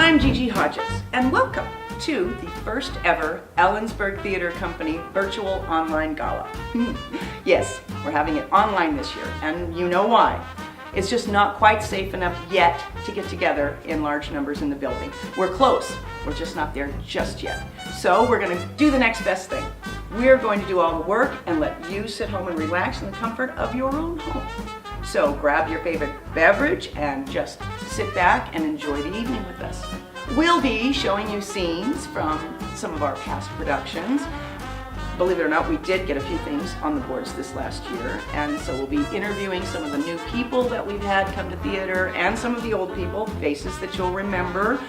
I'm Gigi Hodges, and welcome to the first ever Ellensburg Theater Company virtual online gala. Yes, we're having it online this year, and you know why. It's just not quite safe enough yet to get together in large numbers in the building. We're close, we're just not there just yet. So we're gonna do the next best thing. We're going to do all the work and let you sit home and relax in the comfort of your own home. So grab your favorite beverage and just sit back and enjoy the evening with us. We'll be showing you scenes from some of our past productions. Believe it or not, we did get a few things on the boards this last year, and so we'll be interviewing some of the new people that we've had come to theater and some of the old people, faces that you'll remember.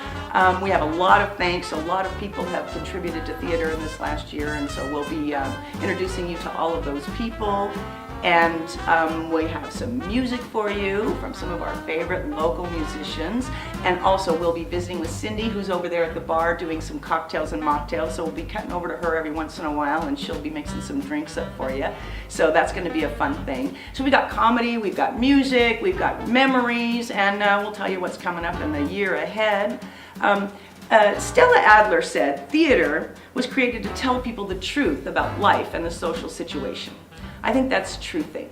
We have a lot of thanks. A lot of people have contributed to theater in this last year, and so we'll be introducing you to all of those people. And we have some music for you from some of our favorite local musicians. And also we'll be visiting with Cindy, who's over there at the bar doing some cocktails and mocktails. So we'll be cutting over to her every once in a while and she'll be mixing some drinks up for you. So that's going to be a fun thing. So we got comedy, we've got music, we've got memories, and we'll tell you what's coming up in the year ahead. Stella Adler said theater was created to tell people the truth about life and the social situation. I think that's a true thing.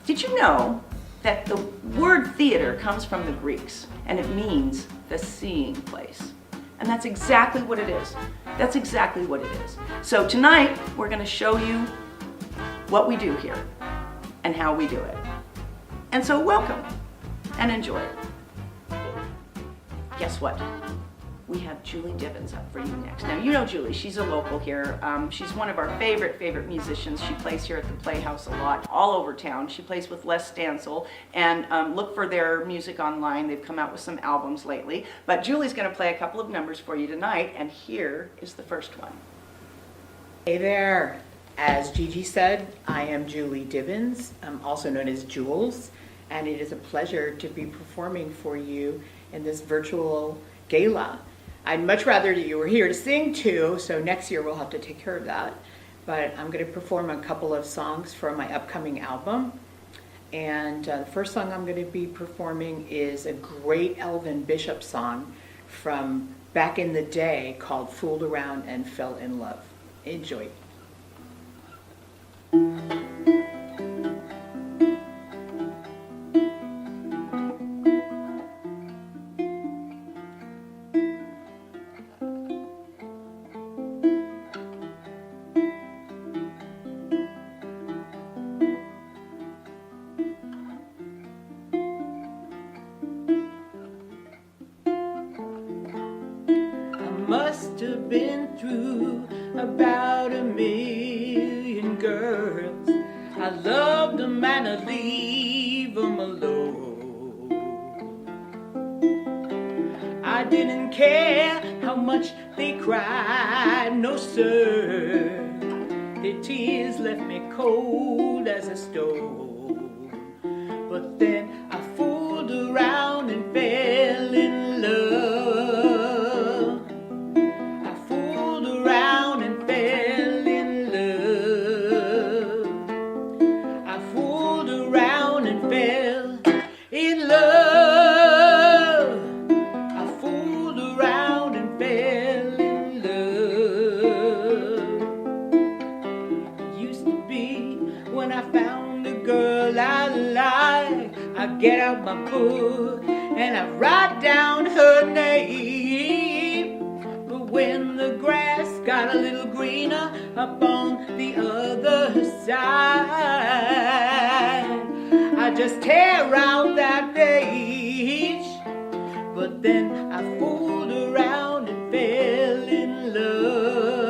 Did you know that the word theater comes from the Greeks and it means the seeing place? And that's exactly what it is. That's exactly what it is. So tonight we're going to show you what we do here and how we do it. And so welcome and enjoy it. Guess what? We have Julie Divins up for you next. Now, you know Julie, she's a local here. She's one of our favorite musicians. She plays here at the Playhouse a lot, all over town. She plays with Les Stansel, and look for their music online. They've come out with some albums lately. But Julie's gonna play a couple of numbers for you tonight, and here is the first one. Hey there. As Gigi said, I am Julie Divins, also known as Jules, and it is a pleasure to be performing for you in this virtual gala. I'd much rather that you were here to sing to, so next year we'll have to take care of that. But I'm going to perform a couple of songs from my upcoming album. And the first song I'm going to be performing is a great Elvin Bishop song from back in the day called Fooled Around and Fell in Love. Enjoy. Must have been through about 1,000,000 girls. I loved them and I leave them alone. I didn't care how much they cried, no sir. Their tears left me cold as a stone. But then I fooled around and fell in love. I get out my book and I write down her name. But when the grass got a little greener up on the other side, I just tear out that page. But then I fooled around and fell in love.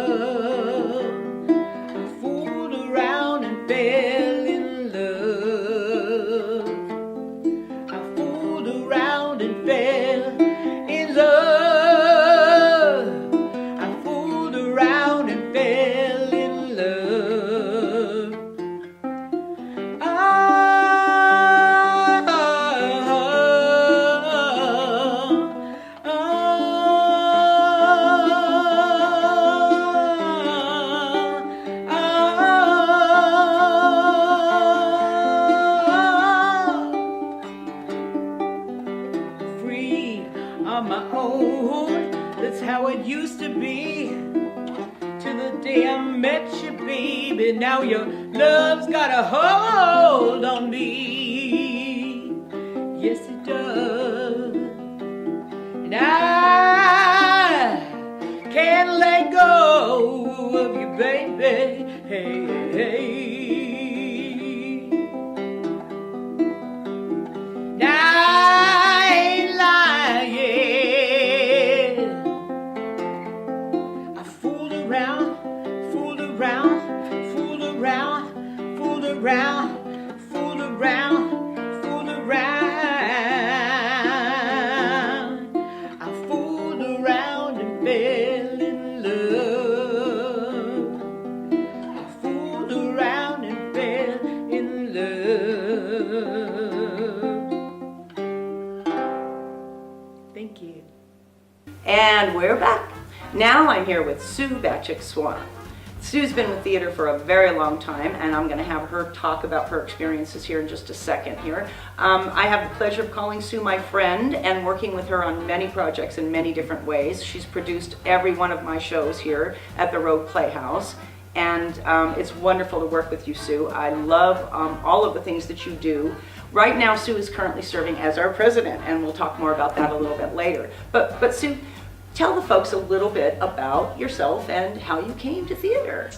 I fooled around and fell in love. And fell in love. I fooled around and fell in love. Oh, oh, oh. on my own. That's how it used to be. Till the day I met you, baby. Now your love's got a hold on me. Yes, it does. And I can't let go of you, baby. Hey, hey, hey. I ain't lying. I fooled around, fooled around, fooled around, fooled around, fooled around, fooled around. I fooled around and fell in love. I fooled around and fell in love. Thank you. And we're back. Now I'm here with Sue Batchick-Swan. Sue's been with theater for a very long time, and I'm going to have her talk about her experiences here in just a second here. I have the pleasure of calling Sue my friend and working with her on many projects in many different ways. She's produced every one of my shows here at the Road Playhouse, and it's wonderful to work with you, Sue. I love all of the things that you do. Right now, Sue is currently serving as our president, and we'll talk more about that a little bit later. But Sue, tell the folks a little bit about yourself and how you came to theater.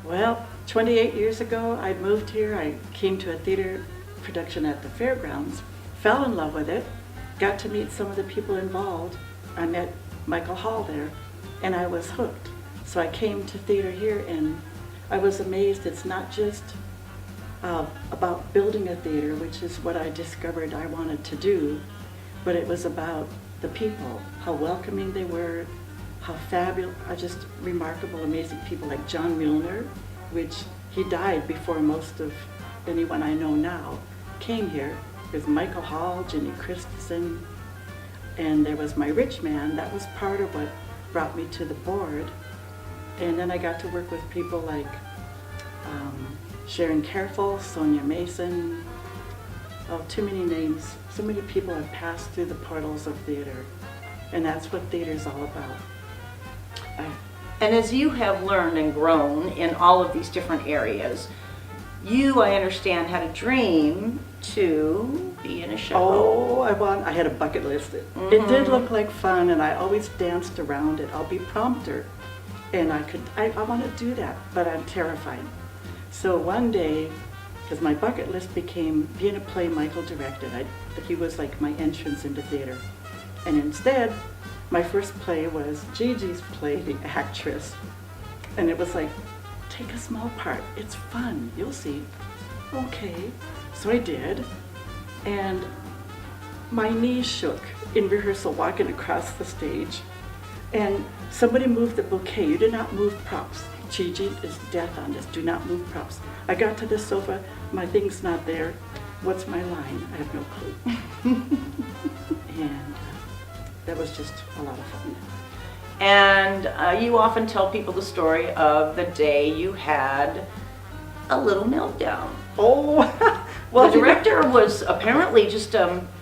Well, 28 years ago, I moved here. I came to a theater production at the fairgrounds, fell in love with it, got to meet some of the people involved. I met Michael Hall there, and I was hooked. So I came to theater here, and I was amazed. It's not just about building a theater, which is what I discovered I wanted to do, but it was about the people, how welcoming they were, how fabulous, just remarkable, amazing people like John Milner, which he died before most of anyone I know now came here. There's Michael Hall, Jenny Christensen, and there was my rich man. That was part of what brought me to the board. And then I got to work with people like Sharon Careful, Sonia Mason, oh, too many names. So many people have passed through the portals of theater, and that's what theater's all about. And as you have learned and grown in all of these different areas, you, I understand, had a dream to be in a show. Oh, I had a bucket list. It did look like fun, and I always danced around it. I'll be prompter, and I want to do that, but I'm terrified. So one day, because my bucket list became being a play Michael directed. He was like my entrance into theater. And instead, my first play was Gigi's play, The Actress. And it was like, take a small part. It's fun. You'll see. Okay. So I did. And my knees shook in rehearsal walking across the stage. And somebody moved the bouquet. You do not move props. Gigi is death on this. Do not move props. I got to the sofa. My thing's not there. What's my line? I have no clue. And that was just a lot of fun. And you often tell people the story of the day you had a little meltdown. Oh, well, The director was apparently just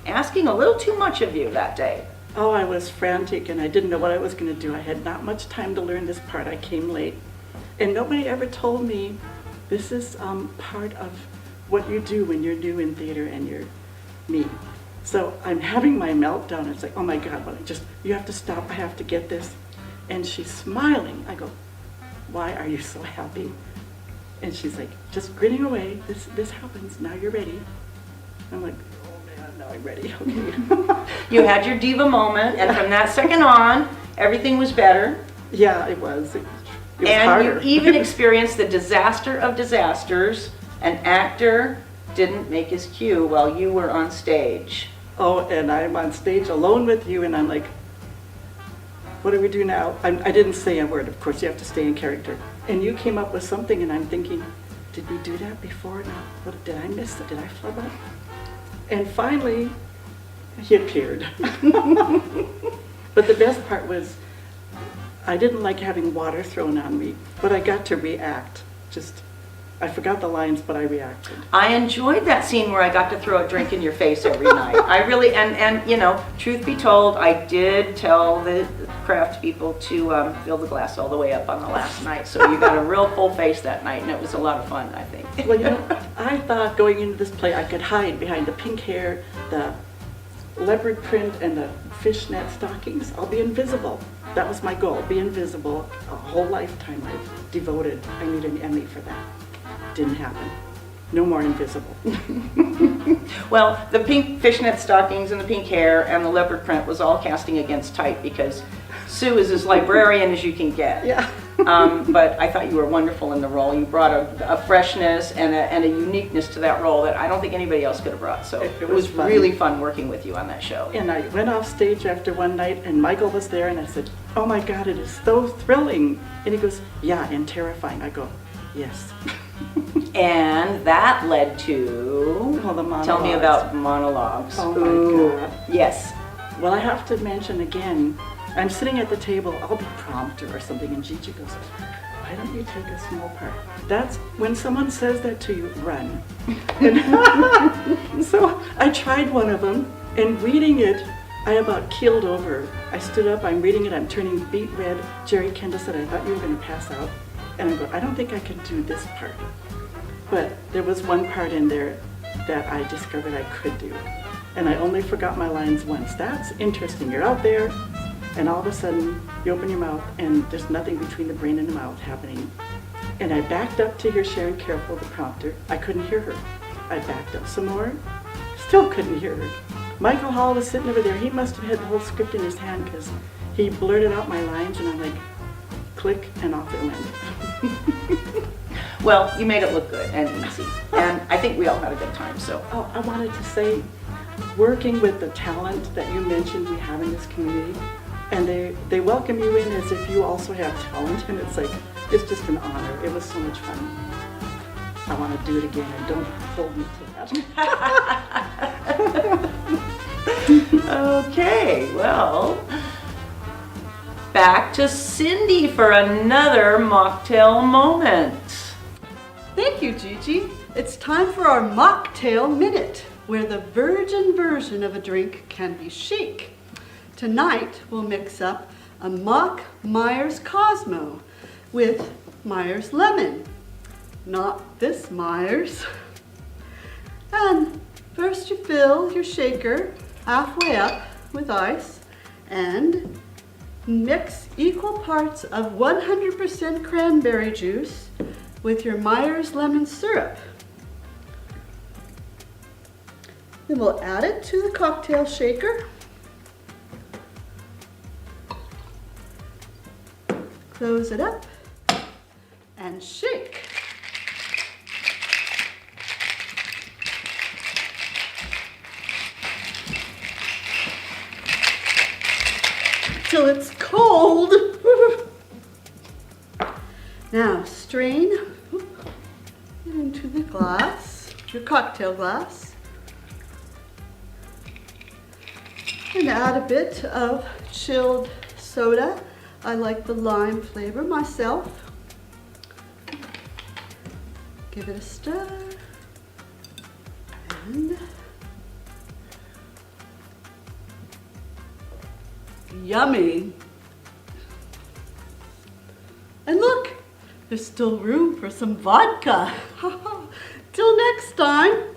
asking a little too much of you that day. Oh, I was frantic, and I didn't know what I was going to do. I had not much time to learn this part. I came late. And nobody ever told me this is part of what you do when you're new in theater and you're me. So I'm having my meltdown. It's like, oh my God, you have to stop. I have to get this. And she's smiling. I go, why are you so happy? And she's like, just grinning away. This happens. Now you're ready. I'm like, oh man, now I'm ready. Okay. You had your diva moment, and from that second on, everything was better. Yeah, it was. It was And harder. you even experienced the disaster of disasters. An actor didn't make his cue while you were on stage. Oh, and I'm on stage alone with you, and I'm like, what do we do now? I didn't say a word. Of course, you have to stay in character. And you came up with something, and I'm thinking, did we do that before? No. What, did I miss it? Did I flub up? And finally, he appeared. But the best part was, I didn't like having water thrown on me, but I got to react. Just I forgot the lines, but I reacted. I enjoyed that scene where I got to throw a drink in your face every night. I really, and you know, truth be told, I did tell the craft people to fill the glass all the way up on the last night. So you got a real full face that night, and it was a lot of fun, I think. Well, you know, I thought going into this play I could hide behind the pink hair, the leopard print, and the fishnet stockings. I'll be invisible. That was my goal, be invisible. A whole lifetime I've devoted. I need an Emmy for that. Didn't happen. No more invisible. Well, the pink fishnet stockings and the pink hair and the leopard print was all casting against type because Sue is as librarian as you can get. Yeah. But I thought you were wonderful in the role. You brought a freshness and a uniqueness to that role that I don't think anybody else could have brought. So it was fun. really fun working with you on that show. And I went off stage after one night and Michael was there and I said, "Oh my God, it is so thrilling." And he goes, "Yeah, and terrifying." I go, "Yes." And that led to, Well, the monologues. tell me about monologues. Oh my Ooh, God. yes. Well, I have to mention again, I'm sitting at the table, I'll be prompter or something, and Gigi goes, "Why don't you take a small part?" That's when someone says that to you, run. And so I tried one of them, and reading it, I about keeled over. I stood up, I'm reading it, I'm turning beet red. Jerry Kendall said, "I thought you were going to pass out." And I go, "I don't think I can do this part." But there was one part in there that I discovered I could do. And I only forgot my lines once. That's interesting. You're out there, and all of a sudden, you open your mouth, and there's nothing between the brain and the mouth happening. And I backed up to hear Sharon Careful, the prompter. I couldn't hear her. I backed up some more. Still couldn't hear her. Michael Hall was sitting over there. He must have had the whole script in his hand because he blurted out my lines, and I'm like, click, and off it went. Well, you made it look good and easy. And I think we all had a good time, so. Oh, I wanted to say, working with the talent that you mentioned we have in this community, and they welcome you in as if you also have talent, and it's just an honor. It was so much fun. I want to do it again, and don't hold me to that. Okay, well, back to Cindy for another mocktail moment. Thank you, Gigi. It's time for our mocktail minute, where the virgin version of a drink can be chic. Tonight, we'll mix up a mock Myers Cosmo with Myers Lemon. Not this Myers. And first you fill your shaker halfway up with ice and mix equal parts of 100% cranberry juice with your Myers lemon syrup. Then we'll add it to the cocktail shaker. Close it up and shake. Till it's cold. Now strain it into the glass, your cocktail glass, and add a bit of chilled soda. I like the lime flavor myself. Give it a stir and yummy. And look, there's still room for some vodka. Till next time.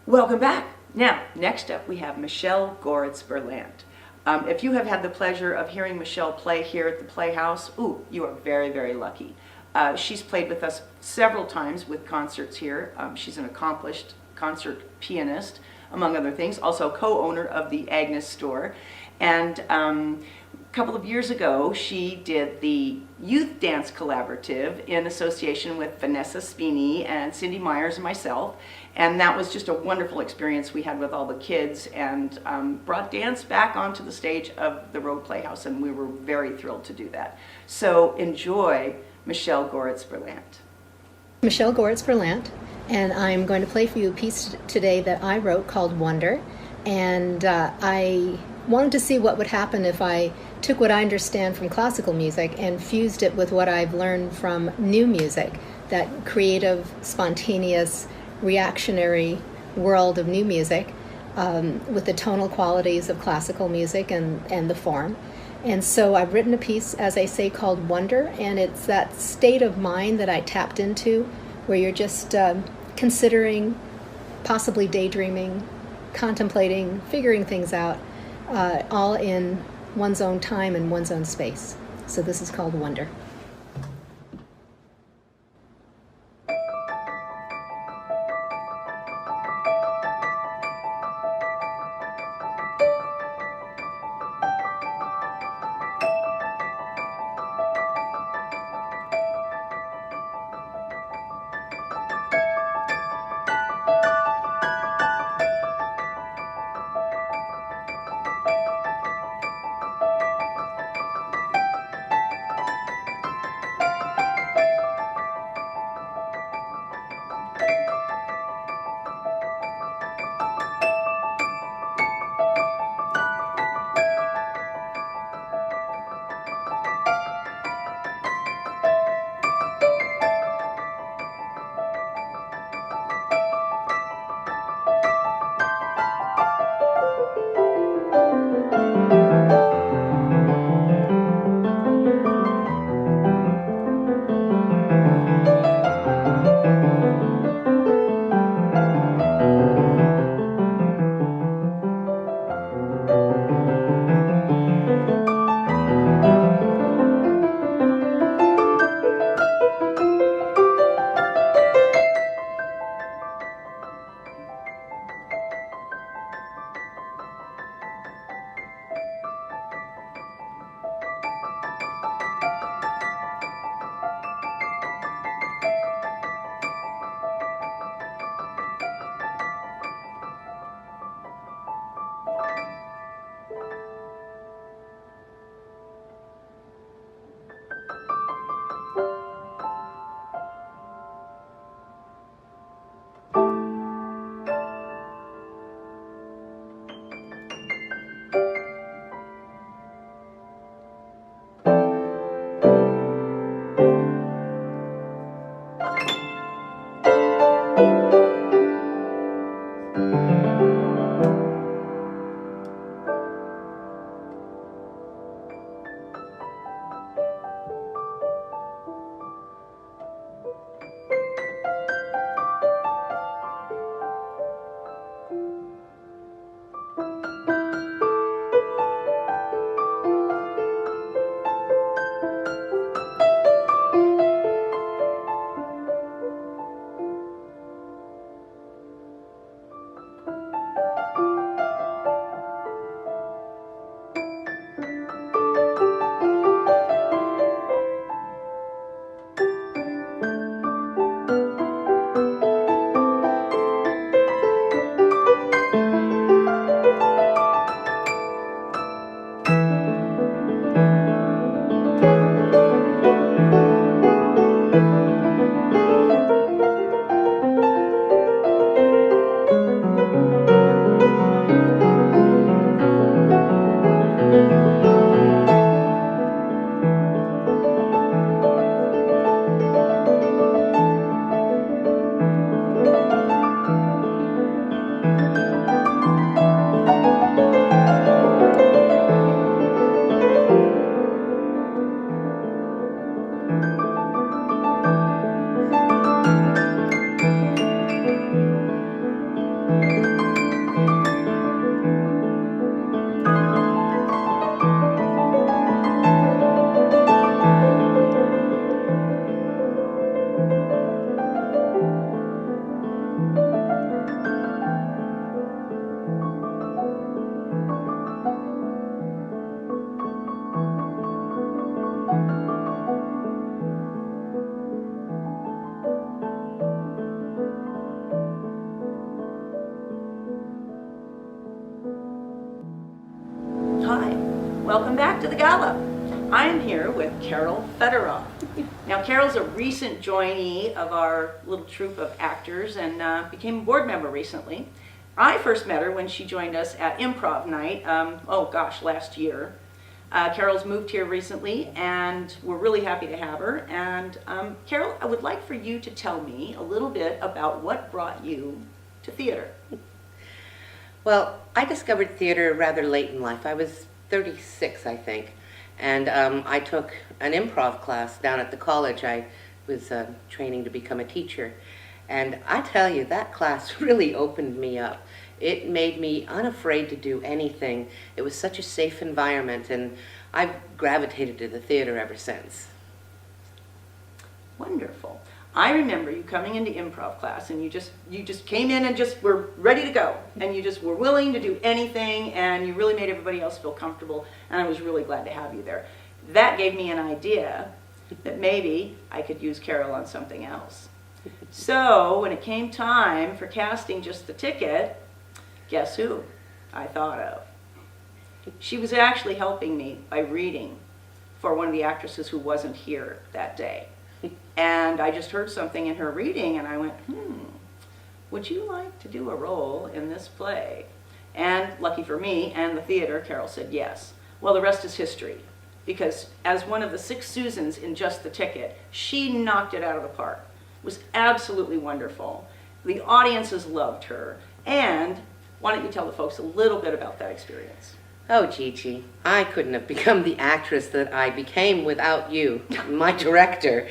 Welcome back. Now, next up we have Michelle Goritz-Berlant. If you have had the pleasure of hearing Michelle play here at the Playhouse, ooh, you are very, very lucky. She's played with us several times with concerts here. She's an accomplished concert pianist, among other things, also co-owner of the Agnes store. And a couple of years ago, she did the Youth Dance Collaborative in association with Vanessa Spini and Cindy Myers and myself. And that was just a wonderful experience we had with all the kids and brought dance back onto the stage of the Road Playhouse, and we were very thrilled to do that. So enjoy Michelle Goritz-Berlant. Michelle Goritz-Berlant, and I'm going to play for you a piece today that I wrote called Wonder. And I wanted to see what would happen if I took what I understand from classical music and fused it with what I've learned from new music, that creative, spontaneous, reactionary world of new music, with the tonal qualities of classical music and the form. And so I've written a piece, as I say, called Wonder, and it's that state of mind that I tapped into where you're just considering, possibly daydreaming, contemplating, figuring things out, all in one's own time and one's own space. So this is called Wonder. Welcome back to the Gala. I'm here with Carol Fedorov. Now, Carol's a recent joinee of our little troupe of actors and became a board member recently. I first met her when she joined us at Improv Night, last year. Carol's moved here recently, and we're really happy to have her. And Carol, I would like for you to tell me a little bit about what brought you to theater. Well, I discovered theater rather late in life. I was 36, I think, and I took an improv class down at the college. I was training to become a teacher, and I tell you, that class really opened me up. It made me unafraid to do anything. It was such a safe environment, and I've gravitated to the theater ever since. Wonderful. I remember you coming into improv class, and you just came in and just were ready to go, and you just were willing to do anything, and you really made everybody else feel comfortable, and I was really glad to have you there. That gave me an idea that maybe I could use Carol on something else. So when it came time for casting Just the Ticket, guess who I thought of? She was actually helping me by reading for one of the actresses who wasn't here that day. And I just heard something in her reading, and I went, would you like to do a role in this play? And lucky for me and the theater, Carol said yes. Well, the rest is history, because as one of the 6 Susans in Just the Ticket, she knocked it out of the park. It was absolutely wonderful. The audiences loved her. And why don't you tell the folks a little bit about that experience? Oh, Gigi, I couldn't have become the actress that I became without you, my director.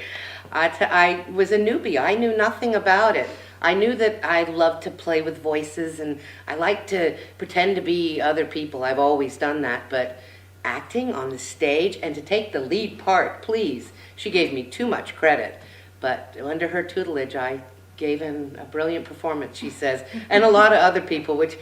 I was a newbie. I knew nothing about it. I knew that I loved to play with voices, and I liked to pretend to be other people. I've always done that, but acting on the stage and to take the lead part, please. She gave me too much credit, but under her tutelage, I gave in a brilliant performance, she says, and a lot of other people, which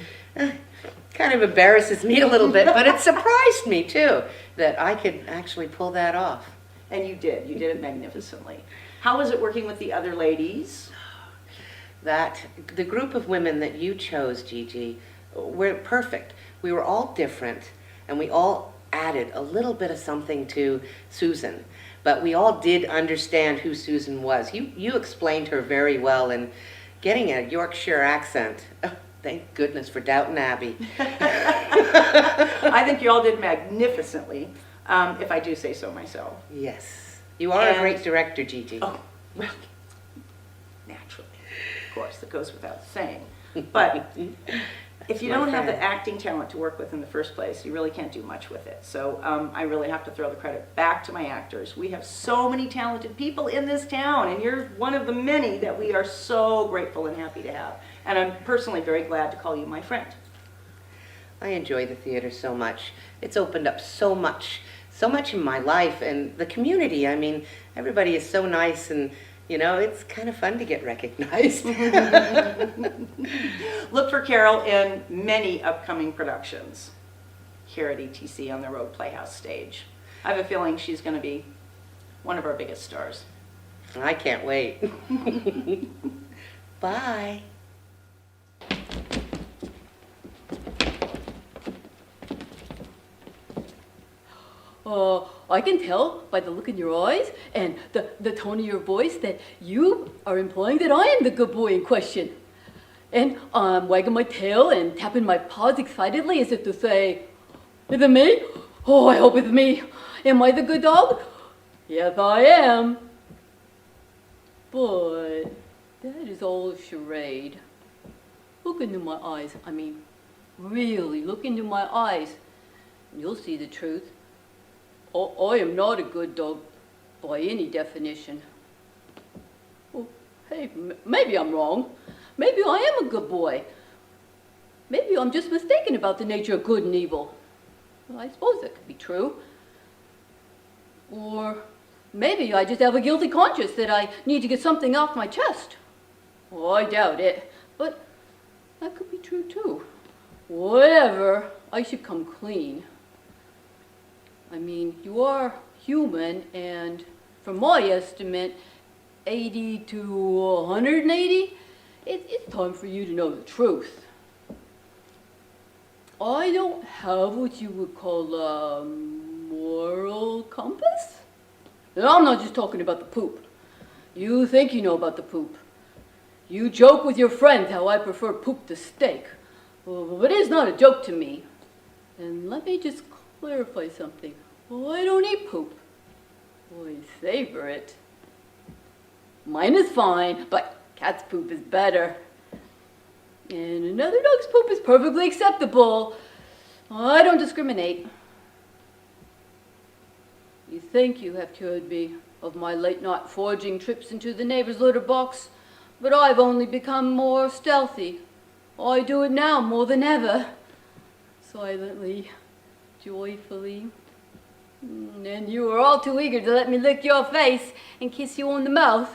kind of embarrasses me a little bit, but it surprised me too that I could actually pull that off. And you did it magnificently. How was it working with the other ladies? That the group of women that you chose, Gigi, were perfect. We were all different, and we all added a little bit of something to Susan. But we all did understand who Susan was. You explained her very well, and getting a Yorkshire accent, oh, thank goodness for Downton Abbey. I think you all did magnificently, if I do say so myself. Yes. You are a great director, Gigi. Oh, well, naturally. Of course, that goes without saying. But if you don't have the acting talent to work with in the first place, you really can't do much with it. So I really have to throw the credit back to my actors. We have so many talented people in this town, and you're one of the many that we are so grateful and happy to have. And I'm personally very glad to call you my friend. I enjoy the theater so much. It's opened up so much in my life, and the community. I mean, everybody is so nice, and you know, it's kind of fun to get recognized. Look for Carol in many upcoming productions here at ETC on the Road Playhouse stage. I have a feeling she's going to be one of our biggest stars. I can't wait. Bye. I can tell by the look in your eyes and the tone of your voice that you are implying that I am the good boy in question. And I'm wagging my tail and tapping my paws excitedly as if to say, is it me? Oh, I hope it's me. Am I the good dog? Yes, I am. But that is all a charade. Look into my eyes. I mean, really look into my eyes, and you'll see the truth. I am not a good dog by any definition. Well, hey, maybe I'm wrong. Maybe I am a good boy. Maybe I'm just mistaken about the nature of good and evil. Well, I suppose that could be true. Or maybe I just have a guilty conscience that I need to get something off my chest. Oh, I doubt it, but that could be true too. Whatever, I should come clean. I mean, you are human, and from my estimate, 80 to 180, it's time for you to know the truth. I don't have what you would call a moral compass. And I'm not just talking about the poop. You think you know about the poop. You joke with your friends how I prefer poop to steak. Well, but it is not a joke to me. And let me just clarify something. I don't eat poop. I savor it. Mine is fine, but cat's poop is better. And another dog's poop is perfectly acceptable. I don't discriminate. You think you have cured me of my late-night foraging trips into the neighbor's litter box, but I've only become more stealthy. I do it now more than ever. Silently, joyfully. And you were all too eager to let me lick your face and kiss you on the mouth.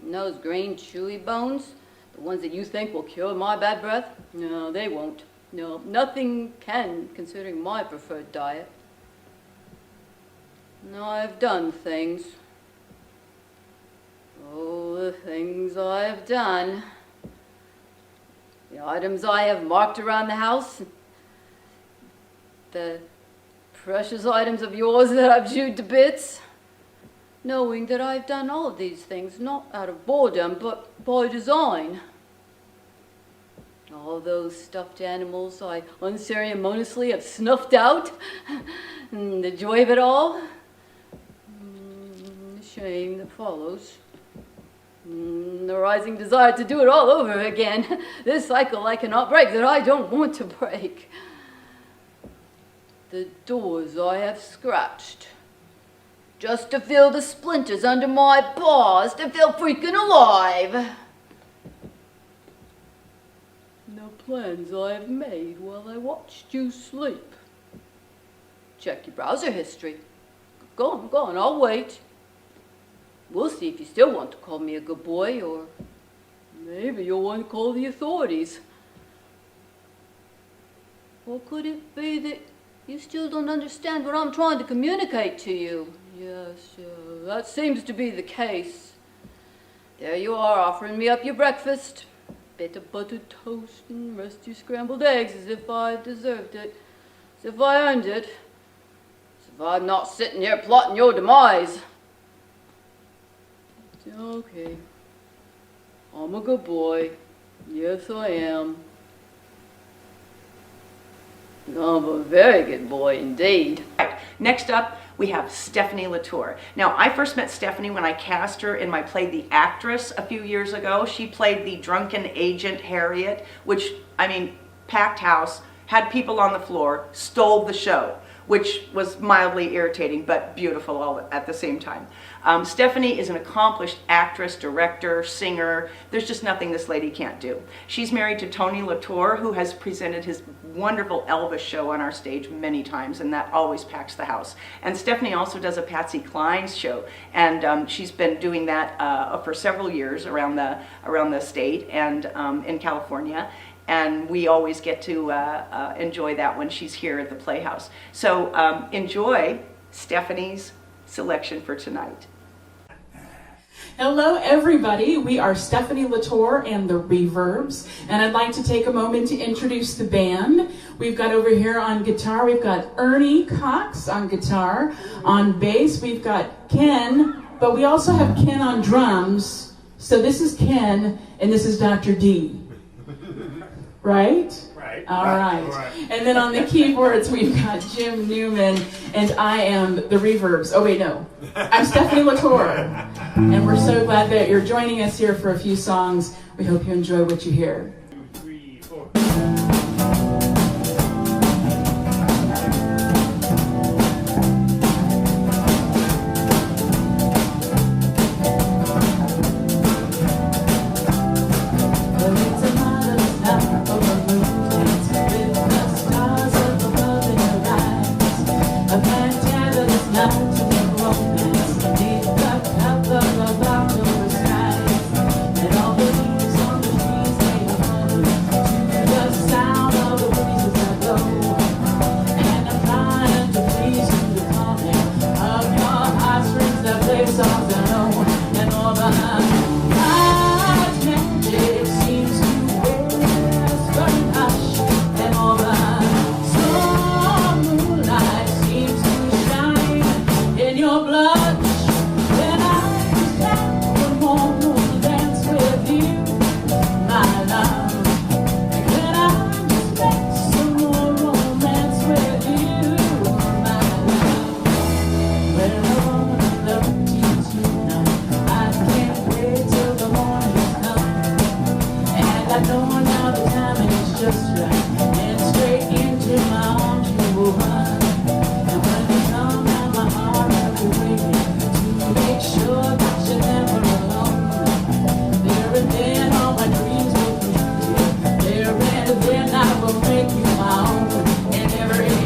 And those green chewy bones, the ones that you think will cure my bad breath, no, they won't. No, nothing can, considering my preferred diet. No, I've done things. Oh, the things I've done. The items I have marked around the house. The precious items of yours that I've chewed to bits. Knowing that I've done all of these things, not out of boredom, but by design. All those stuffed animals I unceremoniously have snuffed out. And the joy of it all. The shame that follows. The rising desire to do it all over again. This cycle I cannot break, that I don't want to break. The doors I have scratched. Just to feel the splinters under my paws, to feel freaking alive. The plans I have made while I watched you sleep. Check your browser history. Go on, I'll wait. We'll see if you still want to call me a good boy, or maybe you'll want to call the authorities. Or could it be that you still don't understand what I'm trying to communicate to you? Yes, that seems to be the case. There you are, offering me up your breakfast. Bit of buttered toast and rusty scrambled eggs, as if I deserved it. As if I earned it. As if I'm not sitting here plotting your demise. Okay. I'm a good boy. Yes, I am. I'm a very good boy indeed. Right. Next up, we have Stephanie Latour. Now, I first met Stephanie when I cast her in my play The Actress a few years ago. She played the drunken agent Harriet, which, I mean, packed house, had people on the floor, stole the show, which was mildly irritating but beautiful all at the same time. Stephanie is an accomplished actress, director, singer. There's just nothing this lady can't do. She's married to Tony Latour, who has presented his wonderful Elvis show on our stage many times, and that always packs the house. And Stephanie also does a Patsy Cline's show, and she's been doing that for several years around the state and in California. And we always get to enjoy that when she's here at the Playhouse. So enjoy Stephanie's selection for tonight. Hello everybody, we are Stephanie Latour and the Reverbs, and I'd like to take a moment to introduce the band. We've got over here on guitar, we've got Ernie Cox on guitar. On bass, we've got Ken, but we also have Ken on drums. So this is Ken, and this is Dr. D. Right? Right. All right. And then on the keyboards, we've got Jim Newman, and I am the Reverbs. Oh, wait, no. I'm Stephanie Latour. And we're so glad that you're joining us here for a few songs. We hope you enjoy what you hear. 2, 3, 4. And all the leaves on the trees, they are falling to the side. just right. And straight into my arms you will run. And when you come out my arms, I'll be waiting to make sure that you're never alone. There and then all my dreams will be true. There and then I will make you my own. And every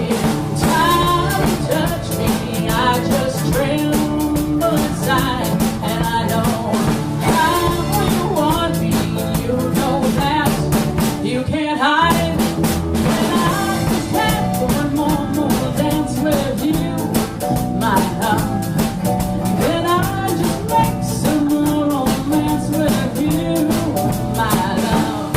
time you touch me, I just tremble inside. And I know how you want me. You know that you can't hide it. And I just have one more dance with you, my love. Then I just make some more romance with you, my love.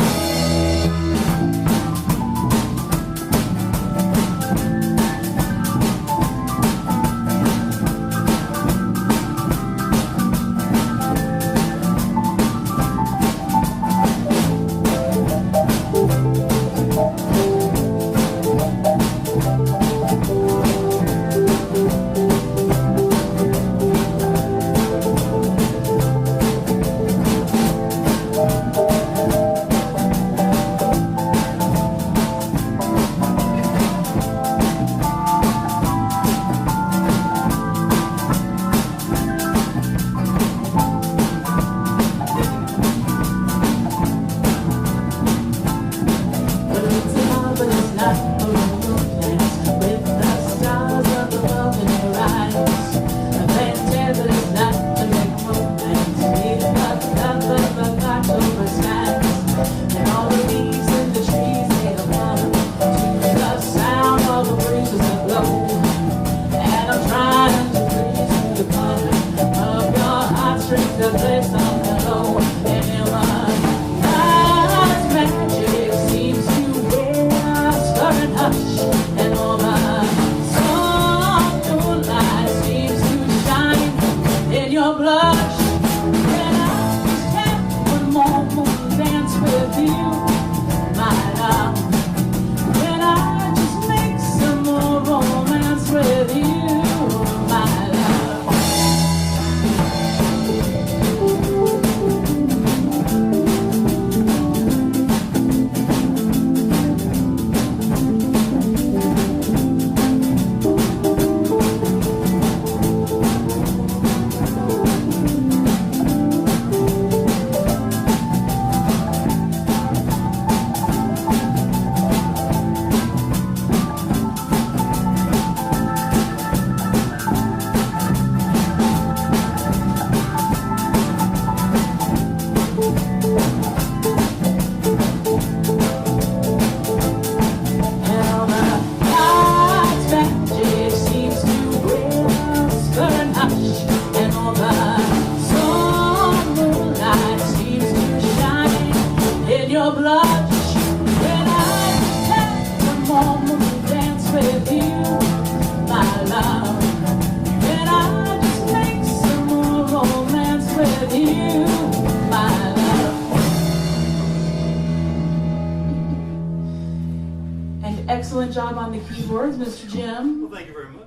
Excellent job on the keyboards, Mr. Jim. Well, thank you very much.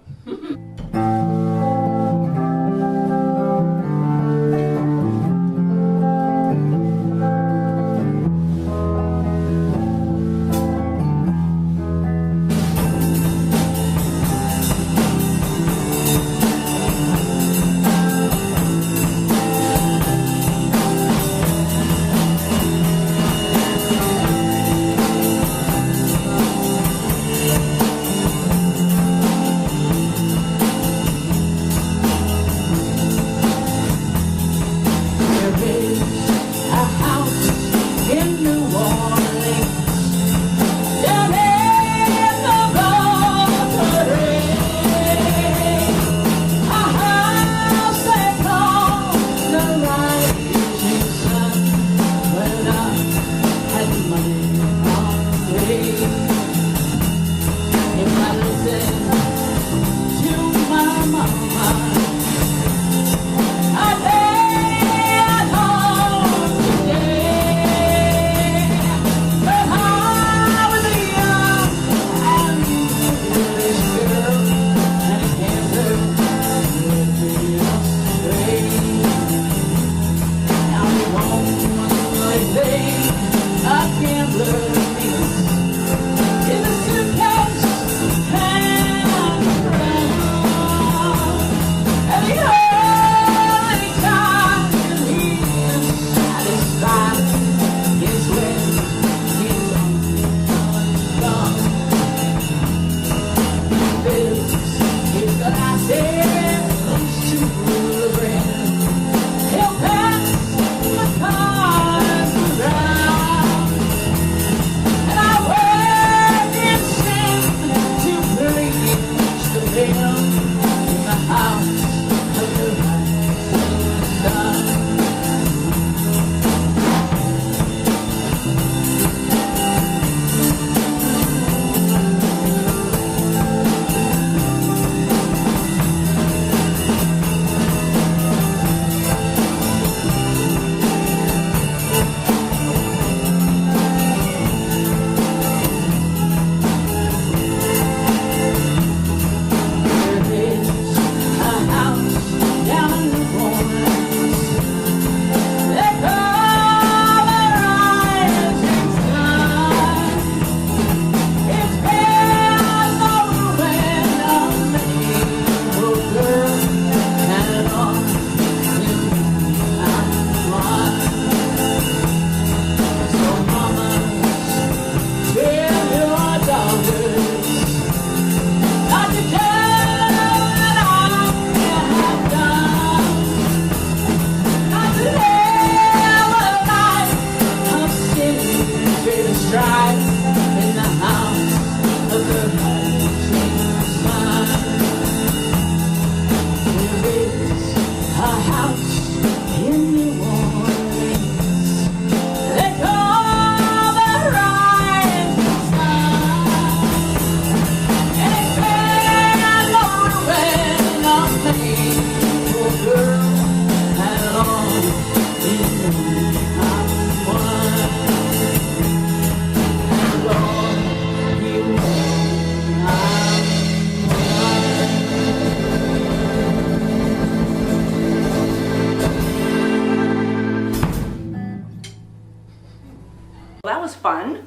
fun.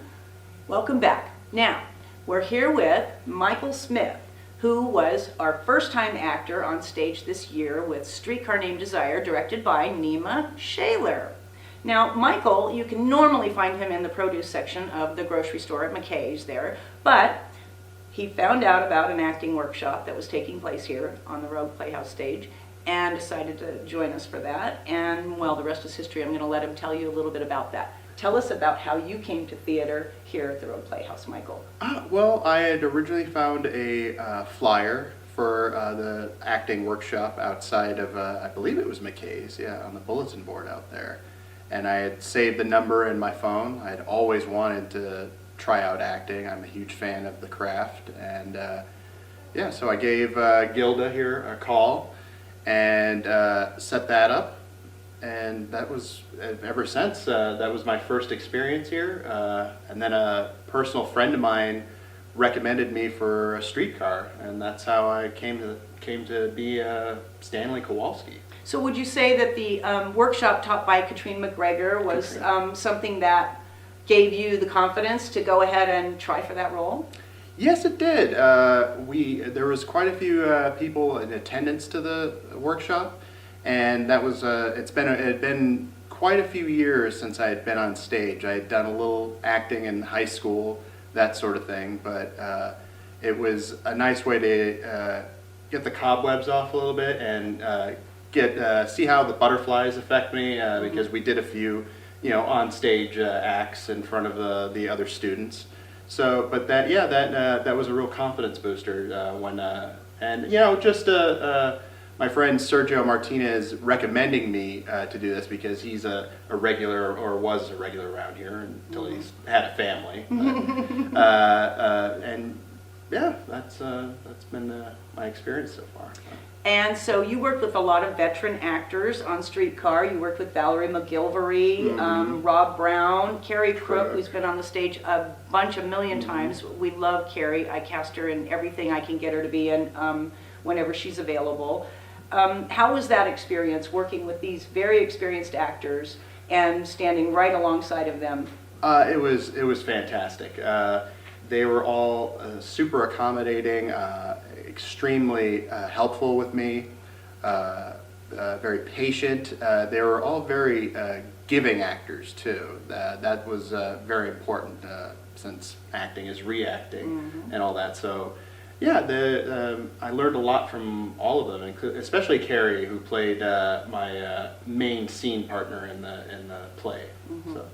Welcome back. Now, we're here with Michael Smith, who was our first-time actor on stage this year with Streetcar Named Desire, directed by Nima Shaler. Now, Michael, you can normally find him in the produce section of the grocery store at McKay's there, but he found out about an acting workshop that was taking place here on the Rogue Playhouse stage and decided to join us for that. And, well, the rest is history. I'm going to let him tell you a little bit about that. Tell us about how you came to theater here at the Rogue Playhouse, Michael. Well, I had originally found a flyer for the acting workshop outside of, I believe it was McKay's, yeah, on the bulletin board out there. And I had saved the number in my phone. I had always wanted to try out acting. I'm a huge fan of the craft. And yeah, so I gave Gilda here a call and set that up. And that was, ever since, that was my first experience here. And then a personal friend of mine recommended me for a streetcar, and that's how I came to be Stanley Kowalski. So would you say that the workshop taught by Katrine McGregor was something that gave you the confidence to go ahead and try for that role? Yes, it did. There was quite a few people in attendance to the workshop, and that was it had been quite a few years since I had been on stage. I had done a little acting in high school, that sort of thing, but it was a nice way to get the cobwebs off a little bit and see how the butterflies affect me, because we did a few, on stage acts in front of the other students. So, but that was a real confidence booster when, my friend Sergio Martinez recommending me to do this because he's a regular, or was a regular around here until he's had a family. And yeah, that's been my experience so far. And so you worked with a lot of veteran actors on Streetcar. You worked with Valerie McGilvery, Rob Brown, Carrie Crook, who's been on the stage a million times. We love Carrie. I cast her in everything I can get her to be in whenever she's available. How was that experience, working with these very experienced actors and standing right alongside of them? It was fantastic. They were all super accommodating, extremely helpful with me, very patient. They were all very giving actors too. That was very important since acting is reacting and all that. So yeah, I learned a lot from all of them, especially Carrie, who played my main scene partner in the play. So.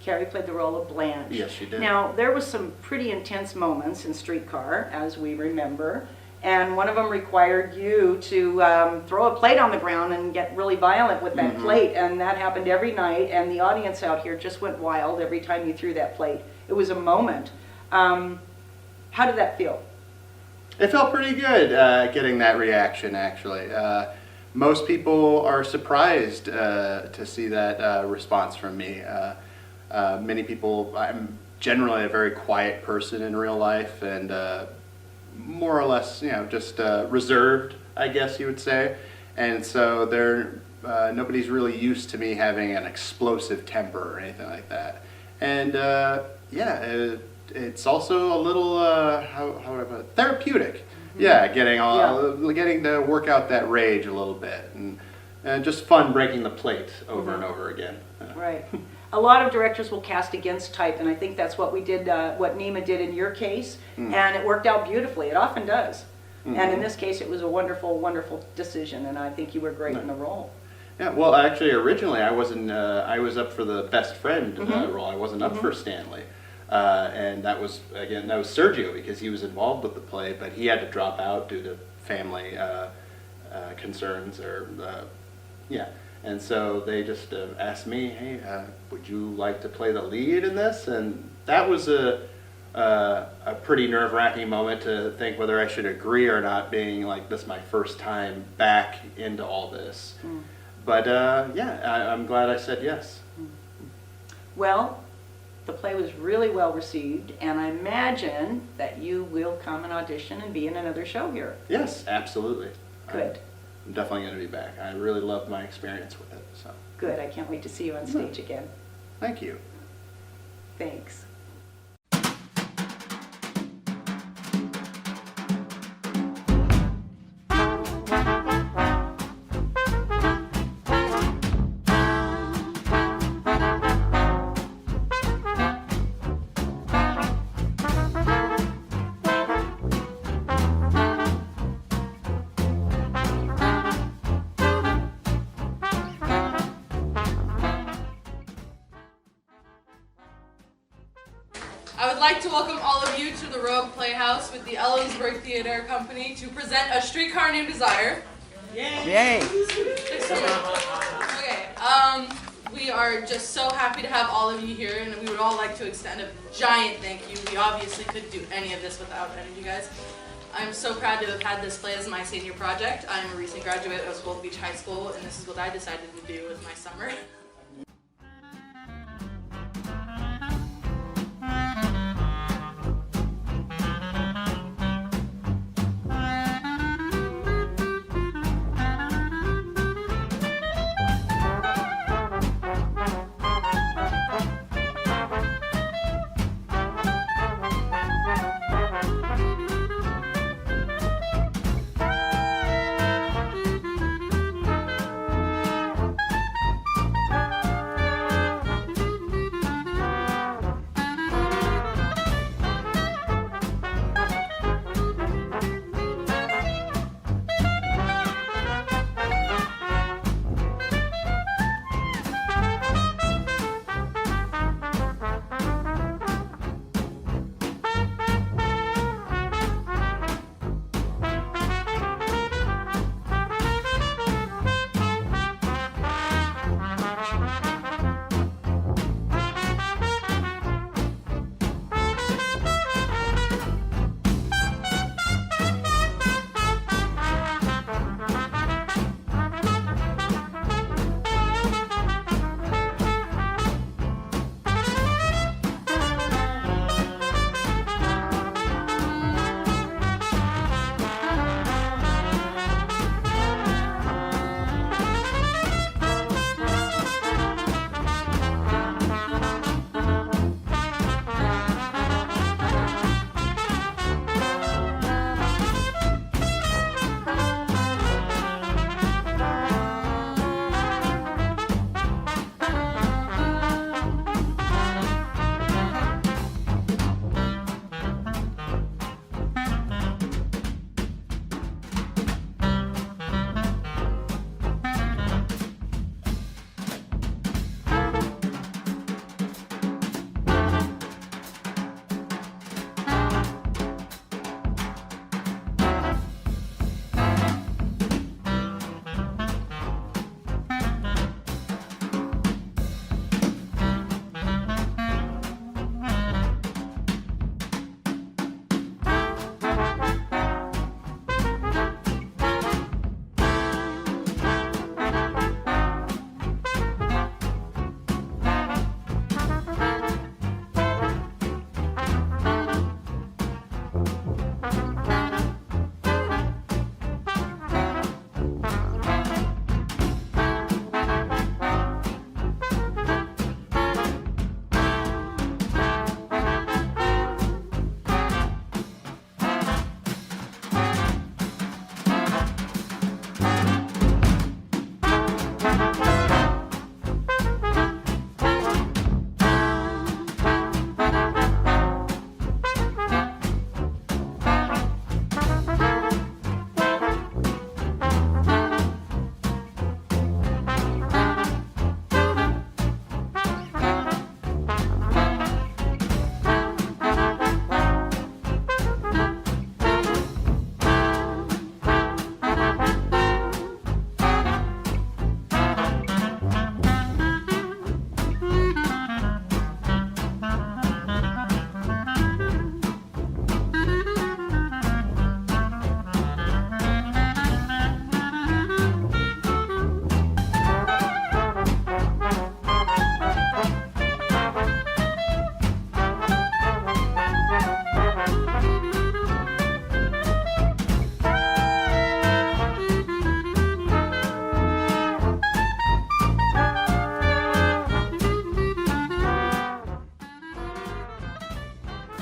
Carrie played the role of Blanche. Yes, she did. Now, there was some pretty intense moments in Streetcar, as we remember, and one of them required you to throw a plate on the ground and get really violent with that plate, and that happened every night, and the audience out here just went wild every time you threw that plate. It was a moment. How did that feel? It felt pretty good getting that reaction, actually. Most people are surprised to see that response from me. Many people, I'm generally a very quiet person in real life and more or less, just reserved, I guess you would say. And so nobody's really used to me having an explosive temper or anything like that. And it's also a little, how would I put it? Therapeutic. Yeah, getting to work out that rage a little bit, and just fun breaking the plate over and over again. Right. A lot of directors will cast against type, and I think that's what we did, what Nima did in your case, and it worked out beautifully. It often does. And in this case, it was a wonderful, wonderful decision, and I think you were great in the role. Yeah, well, actually, originally I wasn't. I was up for the best friend role. I wasn't up for Stanley, and that was Sergio, because he was involved with the play, but he had to drop out due to family concerns And so they just asked me, hey, would you like to play the lead in this? And that was a pretty nerve-wracking moment to think whether I should agree or not, being like this my first time back into all this. But I'm glad I said yes. Well, the play was really well received, and I imagine that you will come and audition and be in another show here. Yes, absolutely. Good. I'm definitely going to be back. I really loved my experience with it. So good. I can't wait to see you on stage again. Thank you. Thanks. I would like to welcome all of you to the Rogue Playhouse with the Ellensburg Theater Company to present A Streetcar Named Desire. Yay! Okay, we are just so happy to have all of you here, and we would all like to extend a giant thank you. We obviously couldn't do any of this without any of you guys. I'm so proud to have had this play as my senior project. I'm a recent graduate of Golden Beach High School, and this is what I decided to do with my summer.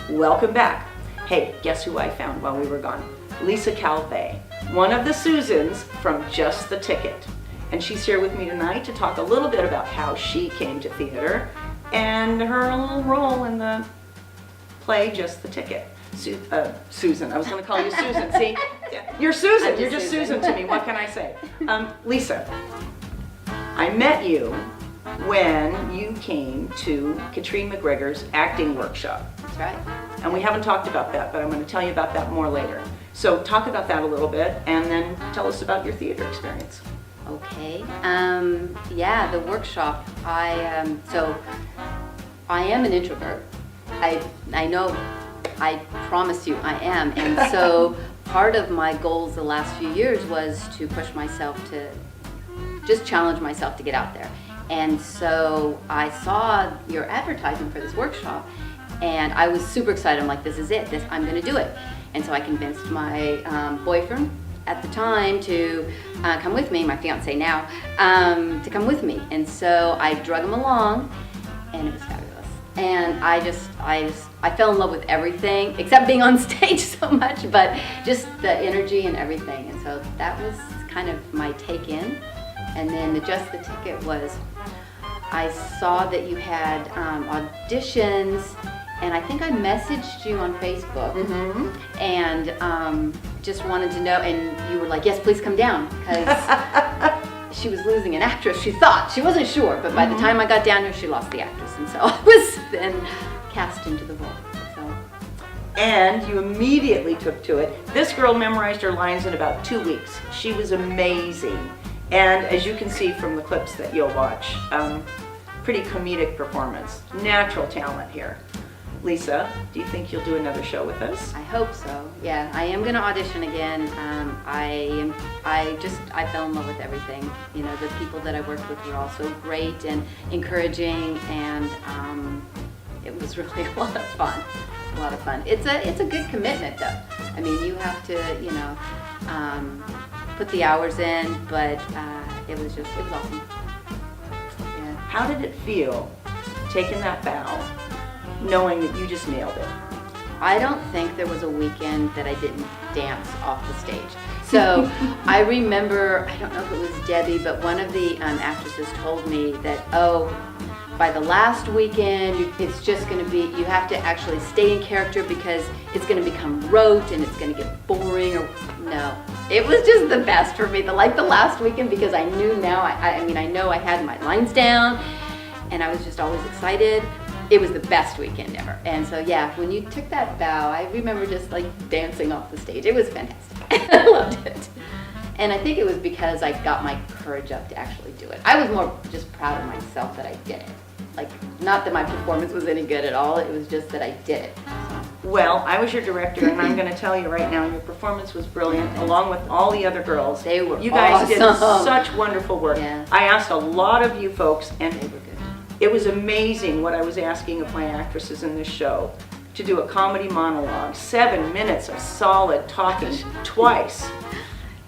Welcome back. Hey, guess who I found while we were gone? Lisa Calvé, one of the Susans from Just the Ticket. And she's here with me tonight to talk a little bit about how she came to theater and her little role in the play Just the Ticket. Susan, I was going to call you Susan. See, you're Susan. You're just Susan to me. What can I say? Lisa, I met you when you came to Katrine McGregor's acting workshop. That's right. And we haven't talked about that, but I'm going to tell you about that more later. So talk about that a little bit, and then tell us about your theater experience. Okay. Yeah, the workshop. So I am an introvert. I know. I promise you, I am. And so part of my goals the last few years was to push myself to just challenge myself to get out there. And so I saw your advertisement for this workshop, and I was super excited. I'm like, this is it. I'm going to do it. And so I convinced my boyfriend at the time to come with me, my fiance now, to come with me. And so I drug him along, and it was fabulous. And I fell in love with everything, except being on stage so much, but just the energy and everything. And so that was kind of my take in. And then Just the Ticket was, I saw that you had auditions, and I think I messaged you on Facebook, and just wanted to know, and you were like, yes, please come down, because she was losing an actress, she thought. She wasn't sure, but by the time I got down here, she lost the actress, and so I was then cast into the role. So. And you immediately took to it. This girl memorized her lines in about 2 weeks. She was amazing. And as you can see from the clips that you'll watch, pretty comedic performance, natural talent here. Lisa, do you think you'll do another show with us? I hope so. Yeah, I am going to audition again. I fell in love with everything. You know, the people that I worked with were all so great and encouraging, and it was really a lot of fun. A lot of fun. It's a good commitment, though. I mean, you have to, you know, put the hours in, but it was awesome. Yeah. How did it feel taking that bow, knowing that you just nailed it? I don't think there was a weekend that I didn't dance off the stage. So I remember, I don't know if it was Debbie, but one of the actresses told me that, by the last weekend, it's just going to be, you have to actually stay in character because it's going to become rote and it's going to get boring. Or no, it was just the best for me. The last weekend, because I knew now, I know I had my lines down, and I was just always excited. It was the best weekend ever. And so yeah, when you took that bow, I remember just like dancing off the stage. It was fantastic. I loved it. And I think it was because I got my courage up to actually do it. I was more just proud of myself that I did it. Like, not that my performance was any good at all, it was just that I did it. Well, I was your director, and I'm going to tell you right now, your performance was brilliant, along with all the other girls. They were You guys did awesome. such wonderful work. Yeah. I asked a lot of you folks, and They were good. it was amazing what I was asking of my actresses in this show. To do a comedy monologue, 7 minutes of solid talking twice,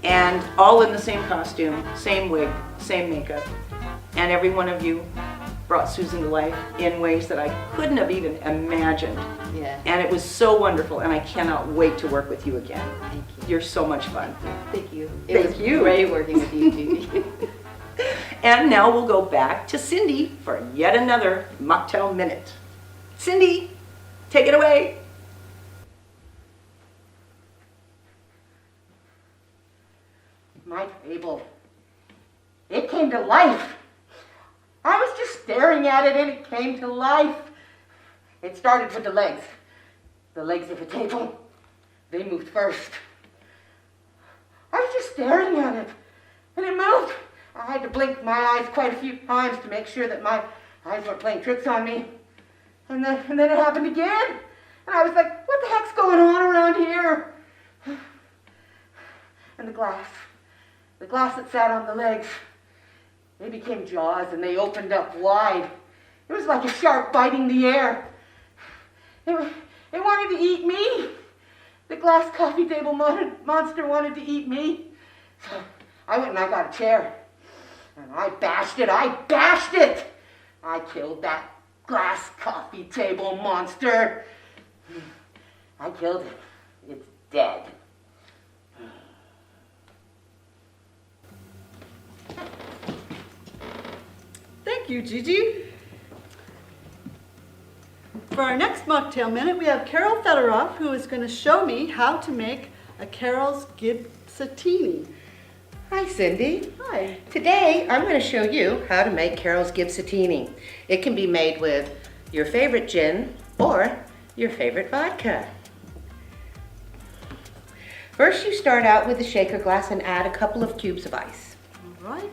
and all in the same costume, same wig, same makeup. And every one of you brought Susan to life in ways that I couldn't have even imagined. Yeah. And it was so wonderful, and I cannot wait to work with you again. Thank you. You're so much fun. Thank you. Thank It was you. great working with you, Gigi. And now we'll go back to Cindy for yet another Mocktail Minute. Cindy, take it away. My table. It came to life. I was just staring at it and it came to life. It started with the legs. The legs of the table. They moved first. I was just staring at it and it moved. I had to blink my eyes quite a few times to make sure that my eyes weren't playing tricks on me. And then it happened again. And I was like, what the heck's going on around here? And the glass that sat on the legs, they became jaws and they opened up wide. It was like a shark biting the air. It wanted to eat me. The glass coffee table monster wanted to eat me. So I went and I got a chair. And I bashed it. I killed that glass coffee table monster. I killed it. It's dead. Thank you, Gigi. For our next mocktail minute, we have Carol Federoff, who is going to show me how to make a Carol's Gibsatini. Hi, Cindy. Hi. Today, I'm going to show you how to make Carol's Gibsatini. It can be made with your favorite gin or your favorite vodka. First, you start out with a shaker glass and add a couple of cubes of ice. All right.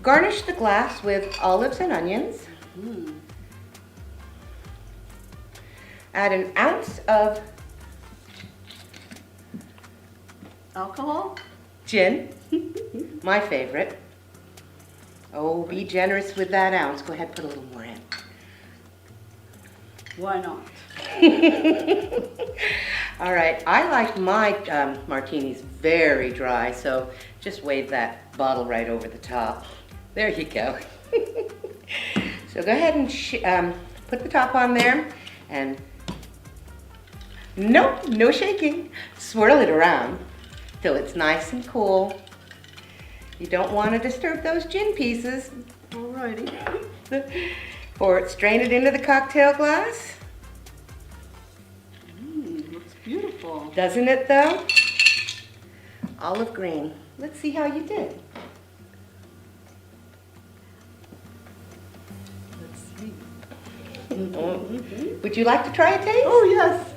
Garnish the glass with olives and onions. Add an ounce of Alcohol? gin, my favorite. Oh, be generous with that ounce. Go ahead, put a little more in. Why not? All right, I like my martinis very dry, so just wave that bottle right over the top. There you go. So go ahead and put the top on there, and no shaking. Swirl it around till it's nice and cool. You don't want to disturb those gin pieces. Alrighty. Strain it into the cocktail glass. Looks beautiful. Doesn't it though? Olive green. Let's see how you did. Let's see. Would you like to try a taste? Oh, yes.